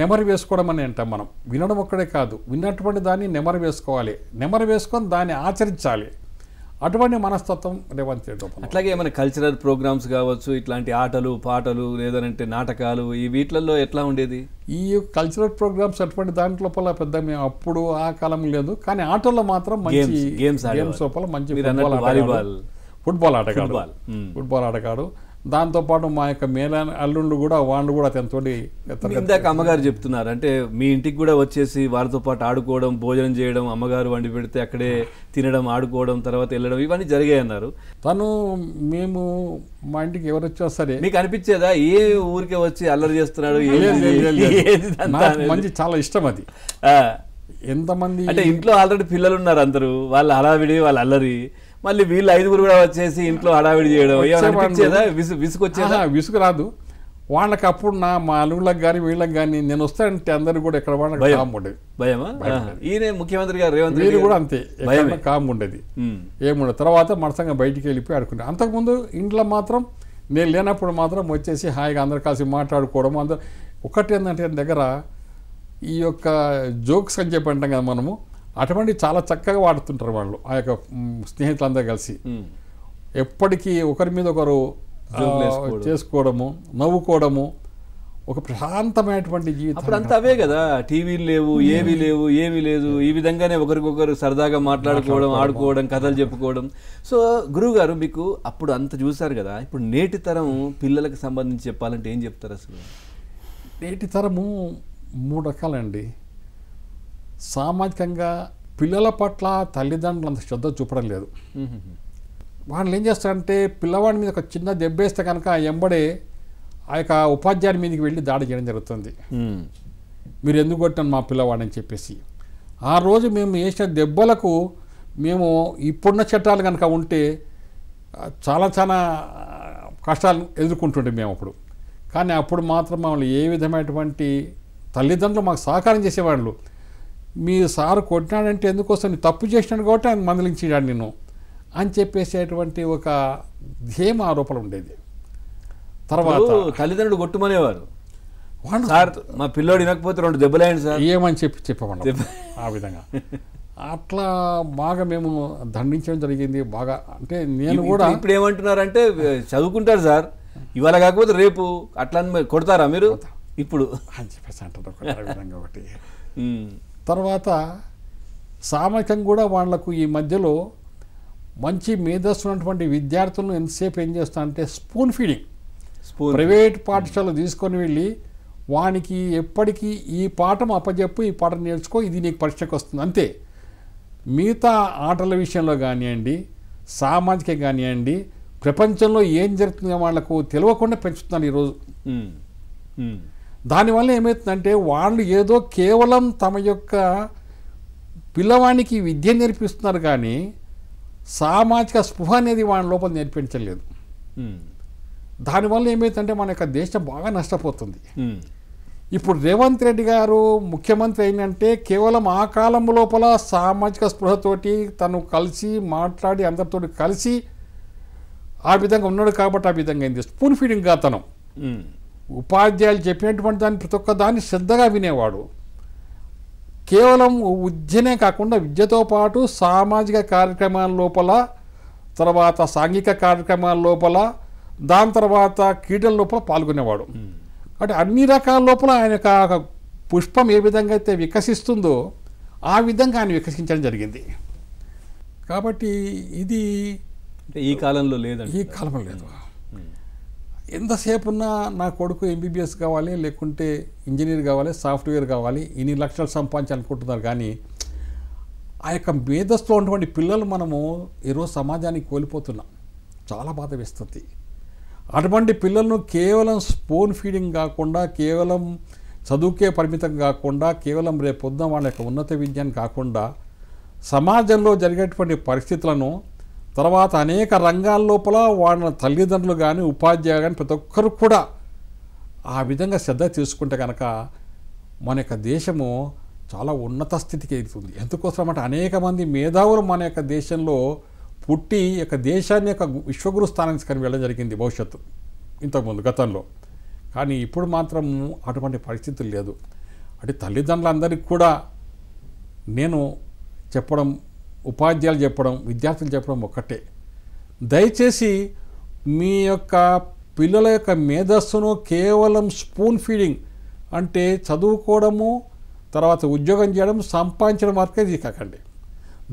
నెమరు వేసుకోవడం అని అంటాం మనం. వినడం ఒక్కడే కాదు, విన్నటువంటి దాన్ని నెమరు వేసుకోవాలి, నెమరు వేసుకొని దాన్ని ఆచరించాలి. అటువంటి మనస్తత్వం రేవంత్ రెడ్డి లోపల. అట్లాగే మన కల్చరల్ ప్రోగ్రామ్స్ కావచ్చు, ఇట్లాంటి ఆటలు పాటలు లేదంటే నాటకాలు, ఈ వీటిలలో ఎట్లా ఉండేది? ఈ కల్చరల్ ప్రోగ్రామ్స్ అటువంటి దాంట్లో లోపల పెద్ద మేము అప్పుడు ఆ కాలం లేదు, కానీ ఆటల్లో మాత్రం మంచి గేమ్స్ లోపల మంచి ఫుట్బాల్ ఆటగాడు. దాంతోపాటు మా యొక్క మేల అల్లుళ్ళు కూడా వాళ్ళు కూడా అతనితో. ఇందాక అమ్మగారు చెప్తున్నారు, అంటే మీ ఇంటికి కూడా వచ్చేసి వాళ్ళతో పాటు ఆడుకోవడం, భోజనం చేయడం, అమ్మగారు వండి పెడితే అక్కడే తినడం, ఆడుకోవడం, తర్వాత వెళ్ళడం, ఇవన్నీ జరిగాయి అన్నారు. మేము మా ఇంటికి ఎవరు వచ్చా సరే మీకు అనిపించేదా ఏ ఊరికే వచ్చి అల్లరి చేస్తున్నాడు? మంచి చాలా ఇష్టం అది. ఎంతమంది అంటే ఇంట్లో ఆల్రెడీ పిల్లలు ఉన్నారు, అందరూ వాళ్ళ హడావిడి, వాళ్ళ అల్లరి, మళ్ళీ వీళ్ళు 5గురు కూడా వచ్చేసి ఇంట్లో హడావిడి చేయడం విసుకొచ్చేదా? విసుగు రాదు వాళ్ళకి. అప్పుడు మా అలుగులకు కానీ వీళ్ళకి కానీ నేను వస్తానంటే అందరు కూడా ఎక్కడ వాళ్ళకి కామ్ ఉండేది. భయమా? ఈయన ముఖ్యమంత్రి గారు రేవంత్ రెడ్డి కూడా అంతే, కామ్ ఉండేది, ఏముండదు. తర్వాత మనసంగా బయటికి వెళ్ళిపోయి ఆడుకుంటాం. అంతకుముందు ఇంట్లో మాత్రం నేను లేనప్పుడు మాత్రం వచ్చేసి హాయిగా అందరు కలిసి మాట్లాడుకోవడం. అందరు ఒకటి ఏంటంటే దగ్గర ఈ యొక్క జోక్స్ అని చెప్పి అంటాం కదా మనము, అటువంటి చాలా చక్కగా వాడుతుంటారు వాళ్ళు. ఆ యొక్క స్నేహితులందరూ కలిసి ఎప్పటికీ ఒకరి మీద ఒకరు చేసుకోవడము, నవ్వుకోవడము, ఒక ప్రశాంతమైనటువంటి జీవితం. అప్పుడు అంతా అవే కదా, టీవీలు లేవు, ఏమీ లేదు. ఈ విధంగానే ఒకరికొకరు సరదాగా మాట్లాడుకోవడం, ఆడుకోవడం, కథలు చెప్పుకోవడం. సో గురువు గారు మీకు అప్పుడు అంత చూశారు కదా, ఇప్పుడు నేటి తరం పిల్లలకు సంబంధించి చెప్పాలంటే ఏం చెప్తారు అసలు? నేటి తరము 3 రకాలండి. సామాజికంగా పిల్లల పట్ల తల్లిదండ్రులు అంత శ్రద్ధ చూపడం లేదు. వాళ్ళు ఏం చేస్తారంటే పిల్లవాడి మీద ఒక చిన్న దెబ్బేస్తే కనుక ఎంబడే ఆ యొక్క ఉపాధ్యాయుని మీదకి వెళ్ళి దాడి చేయడం జరుగుతుంది. మీరు ఎందుకు కొట్టాను మా పిల్లవాడని చెప్పేసి. ఆ రోజు మేము వేసిన దెబ్బలకు మేము ఇప్పుడున్న చట్టాలు కనుక ఉంటే చాలా కష్టాలు ఎదుర్కొంటుండే మేము అప్పుడు. కానీ అప్పుడు మాత్రం మమ్మల్ని ఏ విధమైనటువంటి తల్లిదండ్రులు మాకు సహకారం చేసేవాళ్ళు. మీ సారు కొట్టినాడంటే ఎందుకోసం నీ తప్పు చేసినాడు కాబట్టి ఆయన మందలించాడు నిన్ను అని చెప్పేసేటువంటి ఒక ధ్యేయం ఆరోపణ ఉండేది. తర్వాత తల్లిదండ్రులు కొట్టుమనేవారు, వాళ్ళు సార్ మా పిల్లోడు వినకపోతే 2 దెబ్బలేండి సార్ ఏమని చెప్పమన్నారు ఆ విధంగా. అట్లా బాగా మేము దండించడం జరిగింది బాగా. అంటే నేను కూడా ఇప్పుడు ఏమంటున్నారంటే చదువుకుంటారు సార్, ఇవాళ కాకపోతే రేపు అట్లా కొడతారా మీరు ఇప్పుడు అని చెప్పేసి అంటారు ఆ విధంగా ఒకటి. తర్వాత సామాజికంగా కూడా వాళ్లకు ఈ మధ్యలో మంచి మేధస్సు ఉన్నటువంటి విద్యార్థులను ఎంతసేపు ఏం చేస్తా అంటే స్పూన్ ఫీడింగ్, ప్రైవేట్ పాఠశాలలో తీసుకొని వెళ్ళి వానికి ఎప్పటికీ ఈ పాఠం అప్పచెప్పు, ఈ పాఠం నేర్చుకో, ఇది నీకు పరీక్షకు వస్తుంది అంతే. మిగతా ఆటల విషయంలో కానివ్వండి, సామాజిక కానివ్వండి, ప్రపంచంలో ఏం జరుగుతుందో వాళ్లకు తెలియకుండా పెంచుతున్నారు ఈరోజు. దానివల్ల ఏమవుతుందంటే వాళ్ళు ఏదో కేవలం తమ యొక్క పిల్లవానికి విద్య నేర్పిస్తున్నారు కానీ సామాజిక స్పృహ అనేది వాళ్ళ లోపల నేర్పించలేదు. దానివల్ల ఏమవుతుందంటే మన యొక్క దేశం బాగా నష్టపోతుంది. ఇప్పుడు రేవంత్ రెడ్డి గారు ముఖ్యమంత్రి అయినంటే కేవలం ఆ కాలం లోపల సామాజిక స్పృహతోటి తను కలిసి మాట్లాడి అందరితో కలిసి ఆ విధంగా ఉన్నాడు కాబట్టి ఆ విధంగా అయింది. స్పూన్ ఫీడింగ్ గాతనం, ఉపాధ్యాయులు చెప్పినటువంటి దాన్ని ప్రతి ఒక్క దాన్ని శ్రద్ధగా వినేవాడు. కేవలం విద్యనే కాకుండా విద్యతో పాటు సామాజిక కార్యక్రమాల లోపల, తర్వాత సాంఘిక కార్యక్రమాల లోపల, దాని తర్వాత క్రీడల లోపల పాల్గొనేవాడు. అంటే అన్ని రకాల లోపల ఆయన యొక్క పుష్పం ఏ విధంగా అయితే వికసిస్తుందో ఆ విధంగా ఆయన వికసించడం జరిగింది. కాబట్టి ఇది ఈ కాలంలో లేదండి, ఈ కాలంలో లేదు. ఎంతసేపు ఉన్నా నా కొడుకు ఎంబీబీఎస్ కావాలి, లేకుంటే ఇంజనీర్ కావాలి, సాఫ్ట్వేర్ కావాలి, ఇన్ని లక్షలు సంపాదించాలనుకుంటున్నారు. కానీ ఆ యొక్క మేధస్సులో ఉన్నటువంటి పిల్లలు మనము ఈరోజు సమాజానికి కోల్పోతున్నాం. చాలా బాధ వేస్తుంది. అటువంటి పిల్లలను కేవలం స్పూన్ ఫీడింగ్ కాకుండా, కేవలం చదువుకే పరిమితం కాకుండా, కేవలం రేపొద్దున వాళ్ళ యొక్క ఉన్నత విద్యను కాకుండా సమాజంలో జరిగేటువంటి పరిస్థితులను, తర్వాత అనేక రంగాల లోపల వాళ్ళ తల్లిదండ్రులు కానీ ఉపాధ్యాయులు కానీ ప్రతి ఒక్కరు కూడా ఆ విధంగా శ్రద్ధ తీసుకుంటే కనుక మన యొక్క దేశము చాలా ఉన్నత స్థితికి ఎదుగుతుంది. ఎందుకోసం అంటే అనేక మంది మేధావులు మన యొక్క దేశంలో పుట్టి యొక్క దేశాన్ని యొక్క విశ్వగురు స్థానానికి కానీ వెళ్ళడం జరిగింది భవిష్యత్తు ఇంతకుముందు గతంలో. కానీ ఇప్పుడు మాత్రం అటువంటి పరిస్థితులు లేదు. అంటే తల్లిదండ్రులందరికీ కూడా నేను చెప్పడం, ఉపాధ్యాయులు చెప్పడం, విద్యార్థులు చెప్పడం ఒక్కటే, దయచేసి మీ యొక్క పిల్లల యొక్క మేధస్సును కేవలం స్పూన్ ఫీడింగ్ అంటే చదువుకోవడము, తర్వాత ఉద్యోగం చేయడం, సంపాదించడం వరకే కాకండి.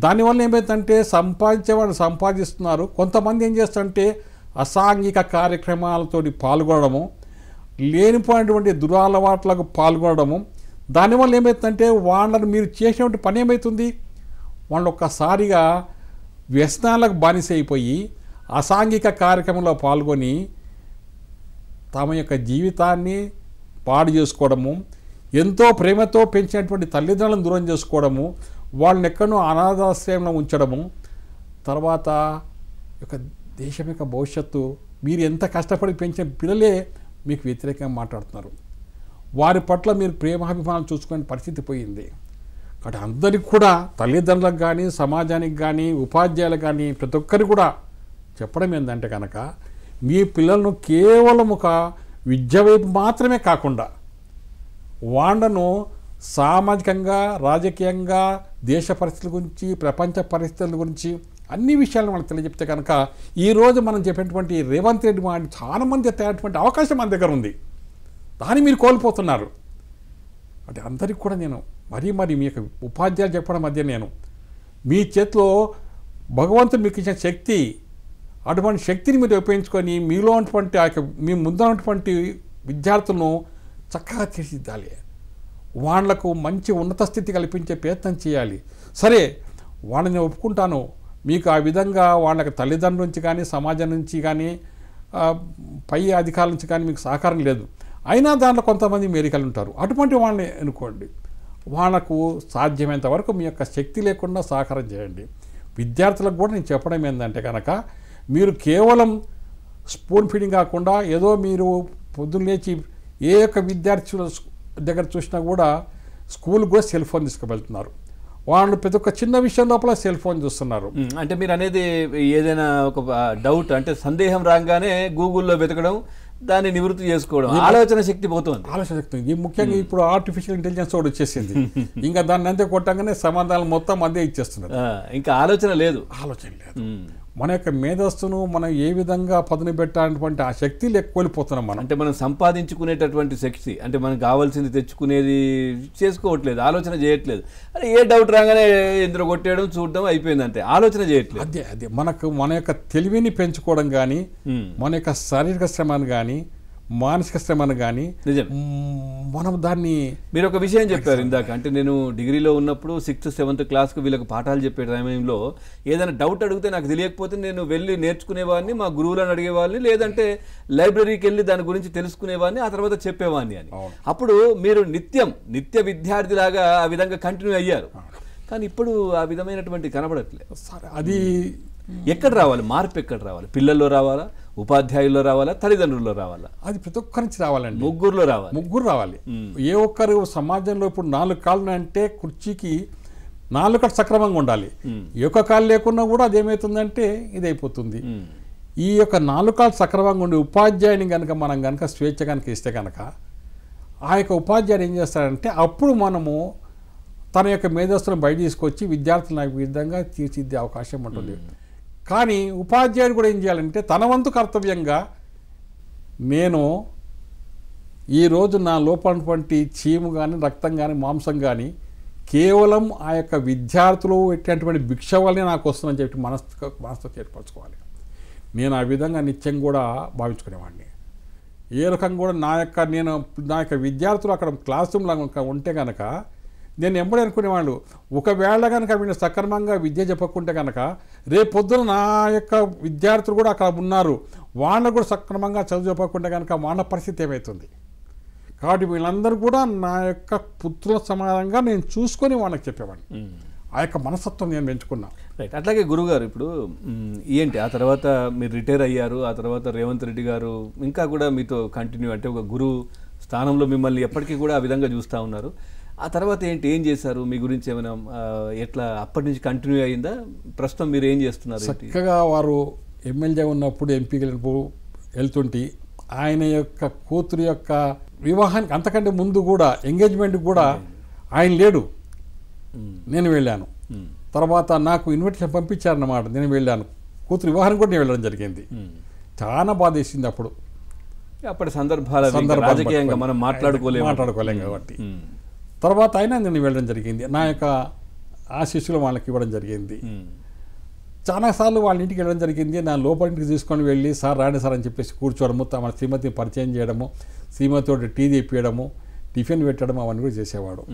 దానివల్ల ఏమైందంటే సంపాదించేవాళ్ళు సంపాదిస్తున్నారు, కొంతమంది ఏం చేస్తారంటే అసాంఘిక కార్యక్రమాలతో పాల్గొనడము, లేనిపోయినటువంటి దురలవాట్లకు పాల్గొనడము. దానివల్ల ఏమవుతుందంటే వాళ్ళని మీరు చేసినటువంటి పని ఏమవుతుంది, వాళ్ళు ఒక్కసారిగా వ్యసనాలకు బానిస అయిపోయి అసాంఘిక కార్యక్రమంలో పాల్గొని తమ యొక్క జీవితాన్ని పాడు చేసుకోవడము, ఎంతో ప్రేమతో పెంచినటువంటి తల్లిదండ్రులను దూరం చేసుకోవడము, వాళ్ళని ఎక్కడో అనాథాశ్రయంలో ఉంచడము, తర్వాత యొక్క దేశం యొక్క భవిష్యత్తు మీరు ఎంత కష్టపడి పెంచిన పిల్లలే మీకు వ్యతిరేకంగా మాట్లాడుతున్నారు. వారి పట్ల మీరు ప్రేమాభిమానాలు చూసుకునే పరిస్థితి పోయింది. కాబట్టి అందరికి కూడా తల్లిదండ్రులకు కానీ, సమాజానికి కానీ, ఉపాధ్యాయులకు కానీ ప్రతి ఒక్కరికి కూడా చెప్పడం ఏంటంటే కనుక మీ పిల్లలను కేవలం ఒక విద్య వైపు మాత్రమే కాకుండా వాళ్ళను సామాజికంగా, రాజకీయంగా, దేశ పరిస్థితుల గురించి, ప్రపంచ పరిస్థితుల గురించి అన్ని విషయాలను మనకు తెలియజెప్తే కనుక ఈరోజు మనం చెప్పినటువంటి రేవంత్ రెడ్డి మాట చాలామంది తేటువంటి అవకాశం మన దగ్గర ఉంది. దాన్ని మీరు కోల్పోతున్నారు. అంటే అందరికీ కూడా నేను మరీ మీ యొక్క ఉపాధ్యాయులు చెప్పడం మధ్య నేను మీ చేతిలో భగవంతుడు మీకు ఇచ్చిన శక్తి, అటువంటి శక్తిని మీరు ఉపయోగించుకొని మీలో ఉన్నటువంటి ఆ యొక్క మీ ముందున్నటువంటి విద్యార్థులను చక్కగా తీర్చిదిద్దాలి. వాళ్లకు మంచి ఉన్నత స్థితి కల్పించే ప్రయత్నం చేయాలి. సరే, వాళ్ళని ఒప్పుకుంటాను, మీకు ఆ విధంగా వాళ్ళకి తల్లిదండ్రుల నుంచి కానీ, సమాజం నుంచి కానీ, పై అధికారుల నుంచి కానీ మీకు సహకారం లేదు. అయినా దాంట్లో కొంతమంది మేరికలు ఉంటారు. అటువంటి వాళ్ళని ఎన్నుకోండి. వాళ్ళకు సాధ్యమైనంత వరకు మీ యొక్క శక్తి లేకుండా సహకారం చేయండి. విద్యార్థులకు కూడా నేను చెప్పడం ఏంటంటే కనుక మీరు కేవలం స్పూన్ ఫీడింగ్ కాకుండా ఏదో మీరు పొద్దున్న లేచి ఏ యొక్క విద్యార్థుల దగ్గర చూసినా కూడా స్కూల్కి కూడా సెల్ ఫోన్ తీసుకువెళ్తున్నారు. వాళ్ళు ప్రతి ఒక్క చిన్న విషయం లోపల సెల్ ఫోన్ చూస్తున్నారు. అంటే మీరు అనేది ఏదైనా ఒక డౌట్ అంటే సందేహం రాగానే గూగుల్లో వెతకడం, దాన్ని నివృత్తి చేసుకోవడం, ఆలోచన శక్తి పోతుంది. ఆలోచన శక్తి ఇది ముఖ్యంగా ఇప్పుడు ఆర్టిఫిషియల్ ఇంటెలిజెన్స్ కూడా వచ్చేసింది. ఇంకా దాన్ని అంతే కొట్టంగానే సమాధానాలు మొత్తం అదే ఇచ్చేస్తున్నారు. ఇంకా ఆలోచన లేదు. మన యొక్క మేధస్సును మనం ఏ విధంగా పదును పెట్టాలన్నటువంటి ఆ శక్తి కోల్పోతున్నాం మనం. అంటే మనం సంపాదించుకునేటటువంటి శక్తి, అంటే మనకు కావాల్సింది తెచ్చుకునేది చేసుకోవట్లేదు, ఆలోచన చేయట్లేదు. అరే ఏ డౌట్ రాగానే ఇందులో కొట్టేయడం చూడడం అయిపోయింది, అంటే ఆలోచన చేయట్లేదు. అదే మన యొక్క తెలివిని పెంచుకోవడం కానీ, మన యొక్క శారీరక శ్రమను కానీ, మానసిక శ్రమను కానీ మనం దాన్ని. మీరు ఒక విషయం చెప్పారు ఇందాక, అంటే నేను డిగ్రీలో ఉన్నప్పుడు 6th 7th క్లాస్కు వీళ్ళకి పాఠాలు చెప్పే సమయంలో ఏదైనా డౌట్ అడిగితే నాకు తెలియకపోతే నేను వెళ్ళి నేర్చుకునేవాడిని, మా గురువులను అడిగేవాడిని, లేదంటే లైబ్రరీకి వెళ్ళి దాని గురించి తెలుసుకునేవాడిని, ఆ తర్వాత చెప్పేవాడిని అని. అప్పుడు మీరు నిత్య విద్యార్థిలాగా ఆ విధంగా కంటిన్యూ అయ్యారు. కానీ ఇప్పుడు ఆ విధమైనటువంటి కనబడట్లేదు. అది ఎక్కడ రావాలి మార్పు? ఎక్కడ రావాలి? పిల్లల్లో రావాలా, ఉపాధ్యాయుల్లో రావాలా, తల్లిదండ్రుల్లో రావాలా? అది ప్రతి ఒక్కరి నుంచి రావాలండి. ముగ్గురు రావాలి. ఏ ఒక్కరు సమాజంలో ఇప్పుడు 4 కాళ్ళు అంటే కుర్చీకి 4 కాళ్ళు సక్రమంగా ఉండాలి. ఈ యొక్క కాళ్ళు లేకున్నా కూడా అదేమవుతుందంటే ఇది అయిపోతుంది. ఈ యొక్క 4 కాళ్ళు సక్రమంగా ఉండి ఉపాధ్యాయుని కనుక మనం కనుక స్వేచ్ఛ కనుక ఇస్తే కనుక ఆ యొక్క ఉపాధ్యాయుడు ఏం చేస్తాడంటే అప్పుడు మనము తన యొక్క మేధస్సును బయట తీసుకొచ్చి విద్యార్థులను ఆ విధంగా తీర్చిదిద్దే అవకాశం ఉంటుంది. కానీ ఉపాధ్యాయుడు కూడా ఏం చేయాలంటే తన వంతు కర్తవ్యంగా నేను ఈరోజు నా లోపలటువంటి చీము కానీ, రక్తం కానీ, మాంసం కానీ కేవలం ఆ యొక్క విద్యార్థులు ఎట్టేటువంటి భిక్ష వల్లనే నాకు వస్తుందని చెప్పి మనసుతో ఏర్పరచుకోవాలి. నేను ఆ విధంగా నిత్యం కూడా భావించుకునేవాడిని. ఏ రకంగా కూడా నా యొక్క విద్యార్థులు అక్కడ క్లాస్ రూమ్లో ఉంటే కనుక నేను ఎంబడి అనుకునేవాళ్ళు, ఒకవేళ కనుక వీళ్ళు సక్రమంగా విద్య చెప్పకుంటే కనుక రేపు పొద్దున నా యొక్క విద్యార్థులు కూడా అక్కడ ఉన్నారు, వాళ్ళకు కూడా సక్రమంగా చదువు చెప్పకుంటే కనుక వాళ్ళ పరిస్థితి ఏమవుతుంది. కాబట్టి వీళ్ళందరూ కూడా నా యొక్క పుత్రుల సమానంగా నేను చూసుకొని వాళ్ళకి చెప్పేవాడిని. ఆ యొక్క మనస్తత్వం నేను పెంచుకున్నా. రైట్. అట్లాగే గురుగారు ఇప్పుడు ఏంటి ఆ తర్వాత మీరు రిటైర్ అయ్యారు, ఆ తర్వాత రేవంత్ రెడ్డి గారు ఇంకా కూడా మీతో కంటిన్యూ, అంటే ఒక గురువు స్థానంలో మిమ్మల్ని ఎప్పటికీ కూడా ఆ విధంగా చూస్తూ ఉన్నారు. ఆ తర్వాత ఏం చేశారు? మీ గురించి ఏమైనా ఎట్లా అప్పటి నుంచి కంటిన్యూ అయ్యిందా? ప్రస్తుతం మీరు ఏం చేస్తున్నారు? చక్కగా వారు ఎమ్మెల్యే ఉన్నప్పుడు ఎంపీకి వెళ్తుంటే ఆయన యొక్క కూతురు యొక్క వివాహానికి అంతకంటే ముందు కూడా ఎంగేజ్మెంట్కి కూడా ఆయన లేడు, నేను వెళ్ళాను. తర్వాత నాకు ఇన్విటేషన్ పంపించారన్నమాట, నేను వెళ్ళాను. కూతురు వివాహానికి కూడా నేను వెళ్ళడం జరిగింది. చాలా బాధ వేసింది అప్పుడు. అప్పటి రాజకీయంగా మనం మాట్లాడుకోలేం కాబట్టి. తర్వాత అయినా నేను వెళ్ళడం జరిగింది. నా యొక్క ఆశీస్సులు వాళ్ళకి ఇవ్వడం జరిగింది. చాలాసార్లు వాళ్ళ ఇంటికి వెళ్ళడం జరిగింది. నా లోపలింటికి తీసుకొని వెళ్ళి సార్ రాండి సార్ అని చెప్పేసి కూర్చోవడము, మన శ్రీమతిని పరిచయం చేయడము, శ్రీమతితో టీ తెప్పియడము, టిఫిన్ పెట్టడం అవన్నీ కూడా చేసేవాడు.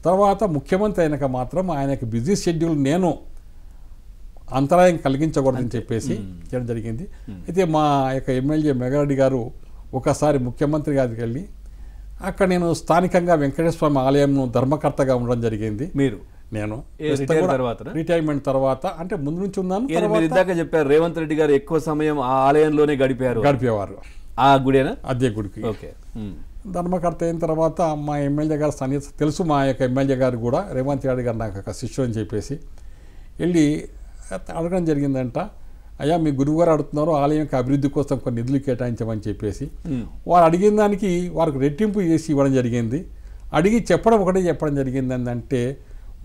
తర్వాత ముఖ్యమంత్రి అయినాక మాత్రం ఆయనకి బిజీ షెడ్యూల్ నేను అంతరాయం కలిగించకూడదని చెప్పేసి చేయడం జరిగింది. అయితే మా యొక్క ఎమ్మెల్యే మెగారెడ్డి గారు ఒకసారి ముఖ్యమంత్రి గారికి వెళ్ళి అక్కడ నేను స్థానికంగా వెంకటేశ్వర స్వామి ఆలయం ధర్మకర్తగా ఉండడం జరిగింది. నేను రిటైర్మెంట్ తర్వాత, అంటే ముందు నుంచి ఉన్నాను. ఇందాక చెప్పారు రేవంత్ రెడ్డి గారు ఎక్కువ సమయం ఆ ఆలయంలోనే గడిపేవారు. ఆ గుడేనా? అదే గుడికి. ధర్మకర్త అయిన తర్వాత మా ఎమ్మెల్యే గారు తెలుసు, మా యొక్క ఎమ్మెల్యే గారు కూడా రేవంత్ రెడ్డి గారు నాకు ఒక శిష్యుడు అని చెప్పేసి వెళ్ళి అడగడం జరిగిందంట. అయ్యా మీ గురువుగారు అడుగుతున్నారు ఆలయం యొక్క అభివృద్ధి కోసం కొన్ని నిధులు కేటాయించమని చెప్పేసి. వారు అడిగిన దానికి వారికి రెట్టింపు చేసి ఇవ్వడం జరిగింది. అడిగి చెప్పడం జరిగింది ఏంటంటే,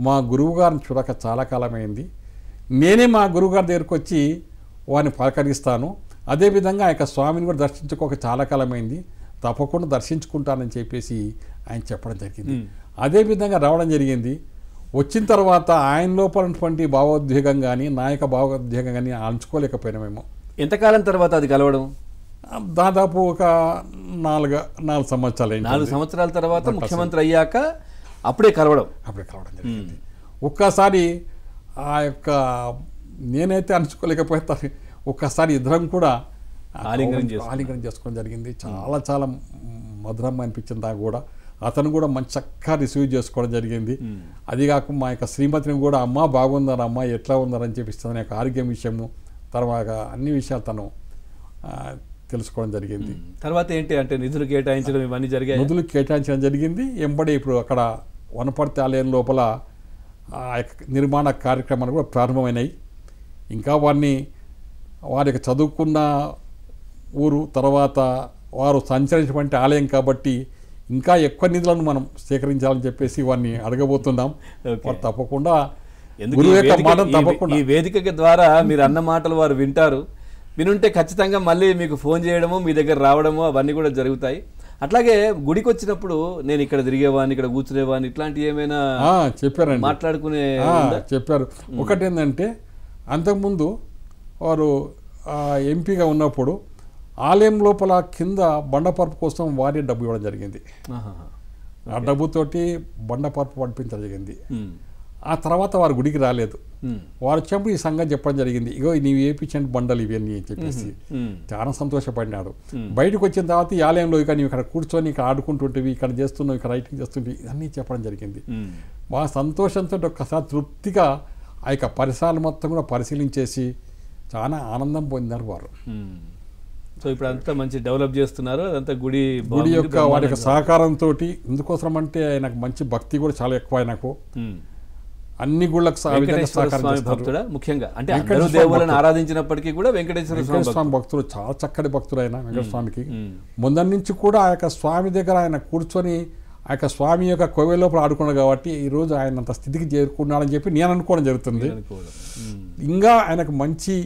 మా గురువుగారిని చూడక చాలా కాలమైంది, నేనే మా గురువుగారి దగ్గరికి వచ్చి వారిని పలకరిస్తాను, అదేవిధంగా ఆ యొక్క స్వామిని కూడా దర్శించుకోక చాలా కాలమైంది, తప్పకుండా దర్శించుకుంటానని చెప్పేసి ఆయన చెప్పడం జరిగింది. అదేవిధంగా రావడం జరిగింది. వచ్చిన తర్వాత ఆయన లోపలటువంటి భావోద్వేగం కానీ, నాయక భావోద్వేగం కానీ ఆంచుకోలేకపోయినామేమో. ఎంతకాలం తర్వాత అది కలవడం? దాదాపు ఒక 4 సంవత్సరాలు. 4 సంవత్సరాల తర్వాత ముఖ్యమంత్రి అయ్యాక అప్పుడే కలవడం జరిగింది. ఒక్కసారి ఆ యొక్క నేనైతే అంచుకోలేకపోతే ఒక్కసారి ఇద్దరం కూడా ఆలింగనం చేసుకోవడం జరిగింది. చాలా చాలా మధురం అనిపించింది నాకు కూడా. అతను కూడా మంచి చక్కగా రిసీవ్ చేసుకోవడం జరిగింది. అది కాక మా యొక్క శ్రీమతిని కూడా అమ్మ బాగున్నారా, అమ్మ ఎట్లా ఉన్నారని చెప్పిస్తుంది, యొక్క ఆరోగ్యం విషయము తర్వాత అన్ని విషయాలు తను తెలుసుకోవడం జరిగింది. తర్వాత ఏంటి అంటే నిధులు కేటాయించడం ఇవన్నీ జరిగాయి. నిధులు కేటాయించడం జరిగింది. ఎంబడి ఇప్పుడు అక్కడ వనపర్తి ఆలయం లోపల నిర్మాణ కార్యక్రమాలు కూడా ప్రారంభమైనాయి. ఇంకా వారి యొక్క చదువుకున్న ఊరు, తర్వాత వారు సంచరించినటువంటి ఆలయం కాబట్టి ఇంకా ఎక్కువ నిధులను మనం సేకరించాలని చెప్పేసి వారిని అడగబోతున్నాం. వారు తప్పకుండా గురువు యొక్క మాట తప్పకుండా ఈ వేదిక ద్వారా మీరు అన్న మాటలు వారు వింటారు. వినుంటే ఖచ్చితంగా మళ్ళీ మీకు ఫోన్ చేయడము, మీ దగ్గర రావడము అవన్నీ కూడా జరుగుతాయి. అట్లాగే గుడికి వచ్చినప్పుడు నేను ఇక్కడ తిరిగేవాడిని, ఇక్కడ కూర్చునేవాడిని, ఇట్లాంటివి ఏమైనా చెప్పారండి, మాట్లాడుకునే చెప్పారు. ఒకటి ఏంటంటే అంతకుముందు వారు ఎంపీగా ఉన్నప్పుడు ఆలయం లోపల కింద బండపరుపు కోసం వారే డబ్బు ఇవ్వడం జరిగింది. ఆ డబ్బుతోటి బండపరుపు పంపించడం జరిగింది. ఆ తర్వాత వారు గుడికి రాలేదు. వారు వచ్చినప్పుడు ఈ సంగతి చెప్పడం జరిగింది, ఇగో నీవు వేయించండి బండలు ఇవన్నీ అని చెప్పేసి చాలా సంతోషపడినాడు. బయటకు వచ్చిన తర్వాత ఈ ఆలయంలో ఇక నీవు ఇక్కడ కూర్చొని ఇక్కడ ఆడుకుంటుంటివి, ఇక్కడ చేస్తున్నావు, ఇక్కడ రైటింగ్ చేస్తుంటివి, ఇవన్నీ చెప్పడం జరిగింది. బాగా సంతోషంతో ఒక్కసారి తృప్తిగా ఆ యొక్క పరిసరాలు మొత్తం కూడా పరిశీలించేసి చాలా ఆనందం పొందారు వారు. సో ఇప్పుడు అంతా మంచి డెవలప్ చేస్తున్నారు. అదంతా గుడి యొక్క వారి యొక్క సహకారంతో. ఎందుకోసం అంటే ఆయనకు మంచి భక్తి కూడా చాలా ఎక్కువ. ఆయనకు అన్ని గుళ్ళకు భక్తుడా ముఖ్యంగా, అంటే అందరూ దేవుళ్ళని ఆరాధించినప్పటికీ కూడా వెంకటేశ్వర స్వామి భక్తుడు, చాలా చక్కటి భక్తుడు ఆయన వెంకటేశ్వర స్వామికి. ముందరి నుంచి కూడా ఆ యొక్క స్వామి దగ్గర ఆయన కూర్చొని ఆ యొక్క స్వామి యొక్క కోవెల లోపల ఆడుకున్నాడు కాబట్టి ఈరోజు ఆయన అంత స్థితికి చేరుకున్నాడని చెప్పి నేను అనుకోవడం జరుగుతుంది. ఇంకా ఆయనకు మంచి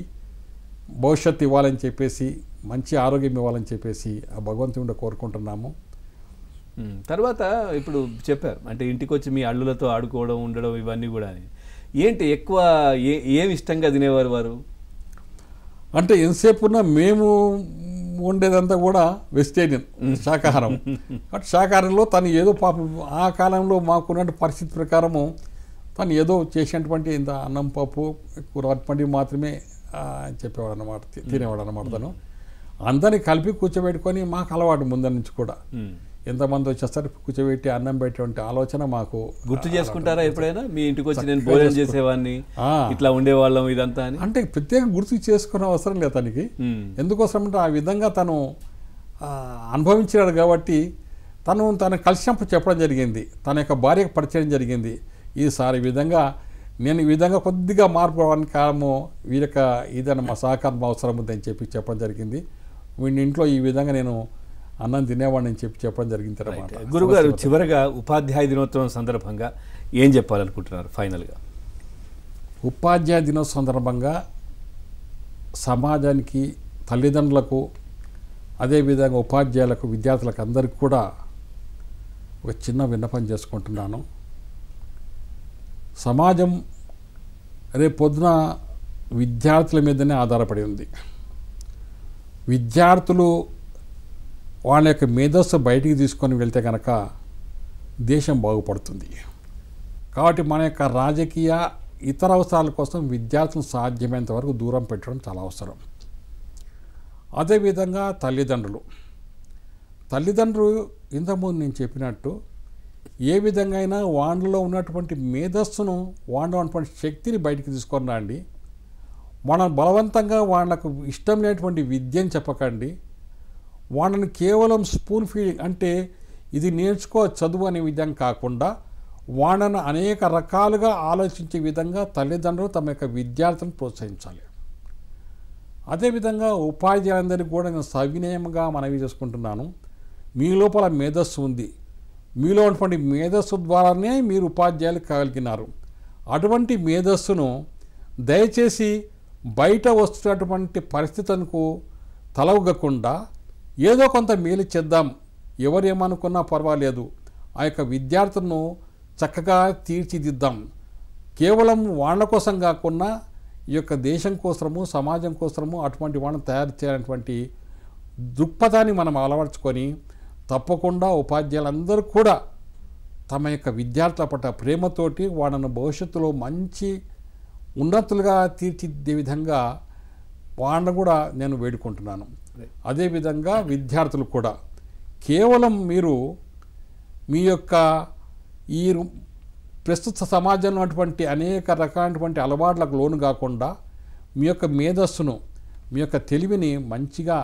భవిష్యత్తు ఇవ్వాలని చెప్పేసి, మంచి ఆరోగ్యం ఇవ్వాలని చెప్పేసి ఆ భగవంతుని కోరుకుంటున్నాము. తర్వాత ఇప్పుడు చెప్పారు అంటే ఇంటికి వచ్చి మీ అల్లులతో ఆడుకోవడం, ఉండడం ఇవన్నీ కూడా. ఏంటి ఎక్కువ ఏమి ఇష్టంగా తినేవారు వారు? అంటే ఎంతసేపు ఉన్నా మేము ఉండేదంతా కూడా వెజిటేరియన్, శాకాహారం. బట్ శాకాహారంలో తను ఏదో పాపం ఆ కాలంలో మాకున్న పరిస్థితి ప్రకారము తను ఏదో చేసినటువంటి ఇంత అన్నం, పప్పు, కూర అటువంటివి మాత్రమే చెప్పేవాడు అన్నమాట, తినేవాడు అన్నమాట. తను అందరినీ కలిపి కూర్చోబెట్టుకొని మాకు అలవాటు ముందర నుంచి కూడా. ఎంతమంది వచ్చేస్తారు కూర్చోబెట్టి అన్నం పెట్టేటువంటి ఆలోచన మాకు. గుర్తు చేసుకుంటారా ఎప్పుడైనా మీ ఇంటికి వచ్చి నేను భోజనం చేసేవాడిని, ఇట్లా ఉండేవాళ్ళం ఇదంతా అని? అంటే ప్రత్యేక గుర్తు చేసుకునే అవసరం లేదు తనకి. ఎందుకోసం అంటే ఆ విధంగా తను అనుభవించినాడు కాబట్టి తను కలిసినప్పుడు చెప్పడం జరిగింది, తన యొక్క భార్యకు పరిచయం జరిగింది. ఈసారి ఈ విధంగా నేను ఈ విధంగా కొద్దిగా మార్పు రావడానికి కారణము వీళ్ళక ఏదైనా మా సహకారం అవసరం ఉందని చెప్పడం జరిగింది. వీడి ఇంట్లో ఈ విధంగా నేను అన్నం తినేవాడిని అని చెప్పడం జరిగింది అన్నమాట. గురుగారు, చివరగా ఉపాధ్యాయ దినోత్సవం సందర్భంగా ఏం చెప్పాలనుకుంటున్నారు ఫైనల్గా? ఉపాధ్యాయ దినోత్సవం సందర్భంగా సమాజానికి, తల్లిదండ్రులకు, అదేవిధంగా ఉపాధ్యాయులకు, విద్యార్థులకు అందరికీ కూడా ఒక చిన్న విన్నపం చేసుకుంటున్నాను. సమాజం రేపొద్దున విద్యార్థుల మీదనే ఆధారపడి ఉంది. విద్యార్థులు వాళ్ళ యొక్క మేధస్సు బయటికి తీసుకొని వెళ్తే కనుక దేశం బాగుపడుతుంది. కాబట్టి మన యొక్క రాజకీయ ఇతర అవసరాల కోసం విద్యార్థులను సాధ్యమైనంత వరకు దూరం పెట్టడం చాలా అవసరం. అదేవిధంగా తల్లిదండ్రులు ఇంతకుముందు నేను చెప్పినట్టు ఏ విధంగా అయినా వాళ్ళలో ఉన్నటువంటి మేధస్సును, వాళ్ళలో ఉన్నటువంటి శక్తిని బయటికి తీసుకొని రండి. మనం బలవంతంగా వాళ్ళకు ఇష్టం లేనటువంటి విద్యను చెప్పకండి. వాళ్ళని కేవలం స్పూన్ ఫీడింగ్ అంటే ఇది నేర్చుకో చదువు అనే విధంగా కాకుండా వాళ్ళను అనేక రకాలుగా ఆలోచించే విధంగా తల్లిదండ్రులు తమ యొక్క విద్యార్థులను ప్రోత్సహించాలి. అదేవిధంగా ఉపాధ్యాయులందరికీ కూడా నేను సవినయంగా మనవి చేసుకుంటున్నాను, మీ లోపల మేధస్సు ఉంది, మీలో ఉన్నటువంటి మేధస్సు ద్వారానే మీరు ఉపాధ్యాయులు కాగలిగినారు. అటువంటి మేధస్సును దయచేసి బయట వస్తున్నటువంటి పరిస్థితులకు తలవగకుండా ఏదో కొంత మేలు చేద్దాం, ఎవరేమనుకున్నా పర్వాలేదు, ఆ యొక్క విద్యార్థులను చక్కగా తీర్చిదిద్దాం. కేవలం వాళ్ళ కోసం కాకుండా ఈ యొక్క దేశం కోసము, సమాజం కోసము అటువంటి వాళ్ళని తయారు చేయాలనేటువంటి దృక్పథాన్ని మనం అలవర్చుకొని తప్పకుండా ఉపాధ్యాయులందరూ కూడా తమ యొక్క విద్యార్థుల పట్ల ప్రేమతోటి వాళ్ళను భవిష్యత్తులో మంచి ఉన్నతులుగా తీర్చిదిద్దే విధంగా వాళ్ళను కూడా నేను వేడుకుంటున్నాను. అదేవిధంగా విద్యార్థులు కూడా కేవలం మీరు మీ యొక్క ఈ ప్రస్తుత సమాజంలో అటువంటి అనేక రకాలైనటువంటి అలవాట్లకు లోను కాకుండా మీ యొక్క మేధస్సును, మీ యొక్క తెలివిని మంచిగా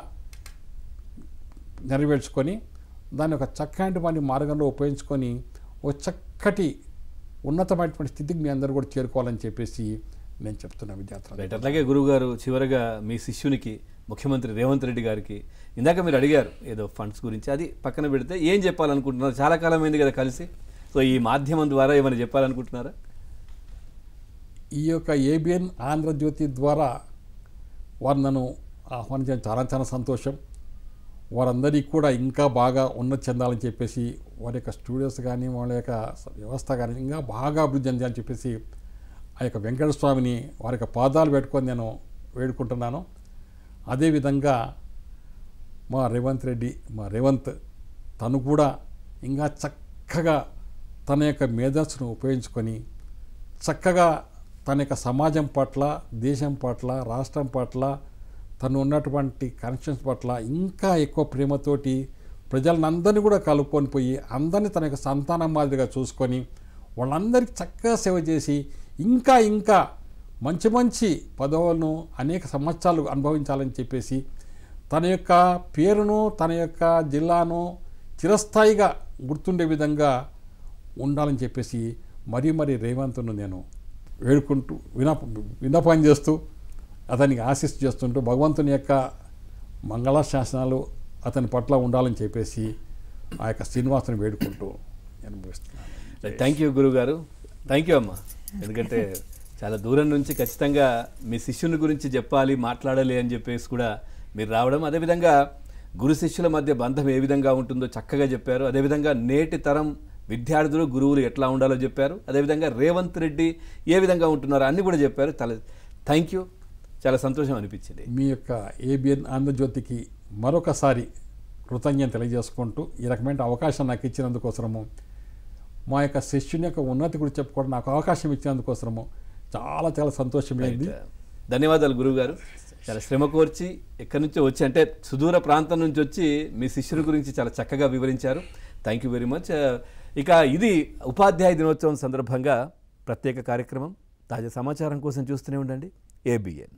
నెరవేర్చుకొని దాన్ని ఒక చక్కటి మార్గంలో ఉపయోగించుకొని ఒక చక్కటి ఉన్నతమైనటువంటి స్థితికి మీ అందరూ కూడా చేరుకోవాలని చెప్పేసి నేను చెప్తున్నా విద్యార్థులు. రైట్. అట్లాగే గురువు గారు చివరగా మీ శిష్యునికి ముఖ్యమంత్రి రేవంత్ రెడ్డి గారికి ఇందాక మీరు అడిగారు ఏదో ఫండ్స్ గురించి, అది పక్కన పెడితే ఏం చెప్పాలనుకుంటున్నారు? చాలా కాలం అయింది కదా కలిసి, సో ఈ మాధ్యమం ద్వారా ఏమైనా చెప్పాలనుకుంటున్నారా? ఈ యొక్క ఏబిఎన్ ఆంధ్రజ్యోతి ద్వారా వారు నన్ను ఆహ్వానించడం చాలా చాలా సంతోషం. వారందరికీ కూడా ఇంకా బాగా ఉన్నతి చెందాలని చెప్పేసి, వారి యొక్క స్టూడియోస్ కానీ వాళ్ళ యొక్క వ్యవస్థ కానీ ఇంకా బాగా అభివృద్ధి చెందాలని చెప్పేసి ఆ యొక్క వెంకటేశ్వర స్వామిని వారి యొక్క పాదాలు పెట్టుకొని నేను వేడుకుంటున్నాను. అదేవిధంగా మా రేవంత్ తను కూడా ఇంకా చక్కగా తన యొక్క మేధస్సును ఉపయోగించుకొని చక్కగా తన యొక్క సమాజం పట్ల, దేశం పట్ల, రాష్ట్రం పట్ల, తను ఉన్నటువంటి కనెక్షన్స్ పట్ల ఇంకా ఎక్కువ ప్రేమతోటి ప్రజలందరినీ కూడా కలుపుకొని పోయి అందరినీ తన యొక్క సంతానం మాదిరిగా చూసుకొని వాళ్ళందరికీ చక్కగా సేవ చేసి ఇంకా ఇంకా మంచి మంచి పదవులను అనేక సంవత్సరాలు అనుభవించాలని చెప్పేసి తన యొక్క పేరును, తన యొక్క జిల్లాను చిరస్థాయిగా గుర్తుండే విధంగా ఉండాలని చెప్పేసి మరీ రేవంత్ను నేను వేడుకుంటూ విన్నపం చేస్తూ అతనికి ఆశీస్సు చేస్తుంటూ భగవంతుని యొక్క మంగళ శాసనాలు అతని పట్ల ఉండాలని చెప్పేసి ఆ యొక్క శ్రీనివాసుని వేడుకుంటూ నేను ముగిస్తున్నాను. థ్యాంక్ యూ గురువు గారు. థ్యాంక్ యూ అమ్మా. ఎందుకంటే చాలా దూరం నుంచి ఖచ్చితంగా మీ శిష్యుని గురించి చెప్పాలి, మాట్లాడాలి అని చెప్పేసి కూడా మీరు రావడం, అదేవిధంగా గురు శిష్యుల మధ్య బంధం ఏ విధంగా ఉంటుందో చక్కగా చెప్పారు. అదేవిధంగా నేటి తరం విద్యార్థులు గురువులు ఎట్లా ఉండాలో చెప్పారు. అదేవిధంగా రేవంత్ రెడ్డి ఏ విధంగా ఉంటున్నారో అన్నీ కూడా చెప్పారు. Thank you. చాలా సంతోషం అనిపించింది. మీ యొక్క ఏబిఎన్ ఆంధ్రజ్యోతికి మరొకసారి కృతజ్ఞత తెలియజేసుకుంటూ ఈ రకమైన అవకాశం నాకు ఇచ్చినందుకోసము, మా యొక్క శిష్యుని యొక్క ఉన్నతి గురించి చెప్పుకోవడం నాకు అవకాశం ఇచ్చినందుకోసము చాలా చాలా సంతోషమైంది. ధన్యవాదాలు గురువు గారు. చాలా శ్రమ కోర్చి ఎక్కడి నుంచో వచ్చి, అంటే సుదూర ప్రాంతం నుంచి వచ్చి మీ శిష్యుని గురించి చాలా చక్కగా వివరించారు. Thank you very much. ఇక ఇది ఉపాధ్యాయ దినోత్సవం సందర్భంగా ప్రత్యేక కార్యక్రమం. తాజా సమాచారం కోసం చూస్తూనే ఉండండి ఏబిఎన్.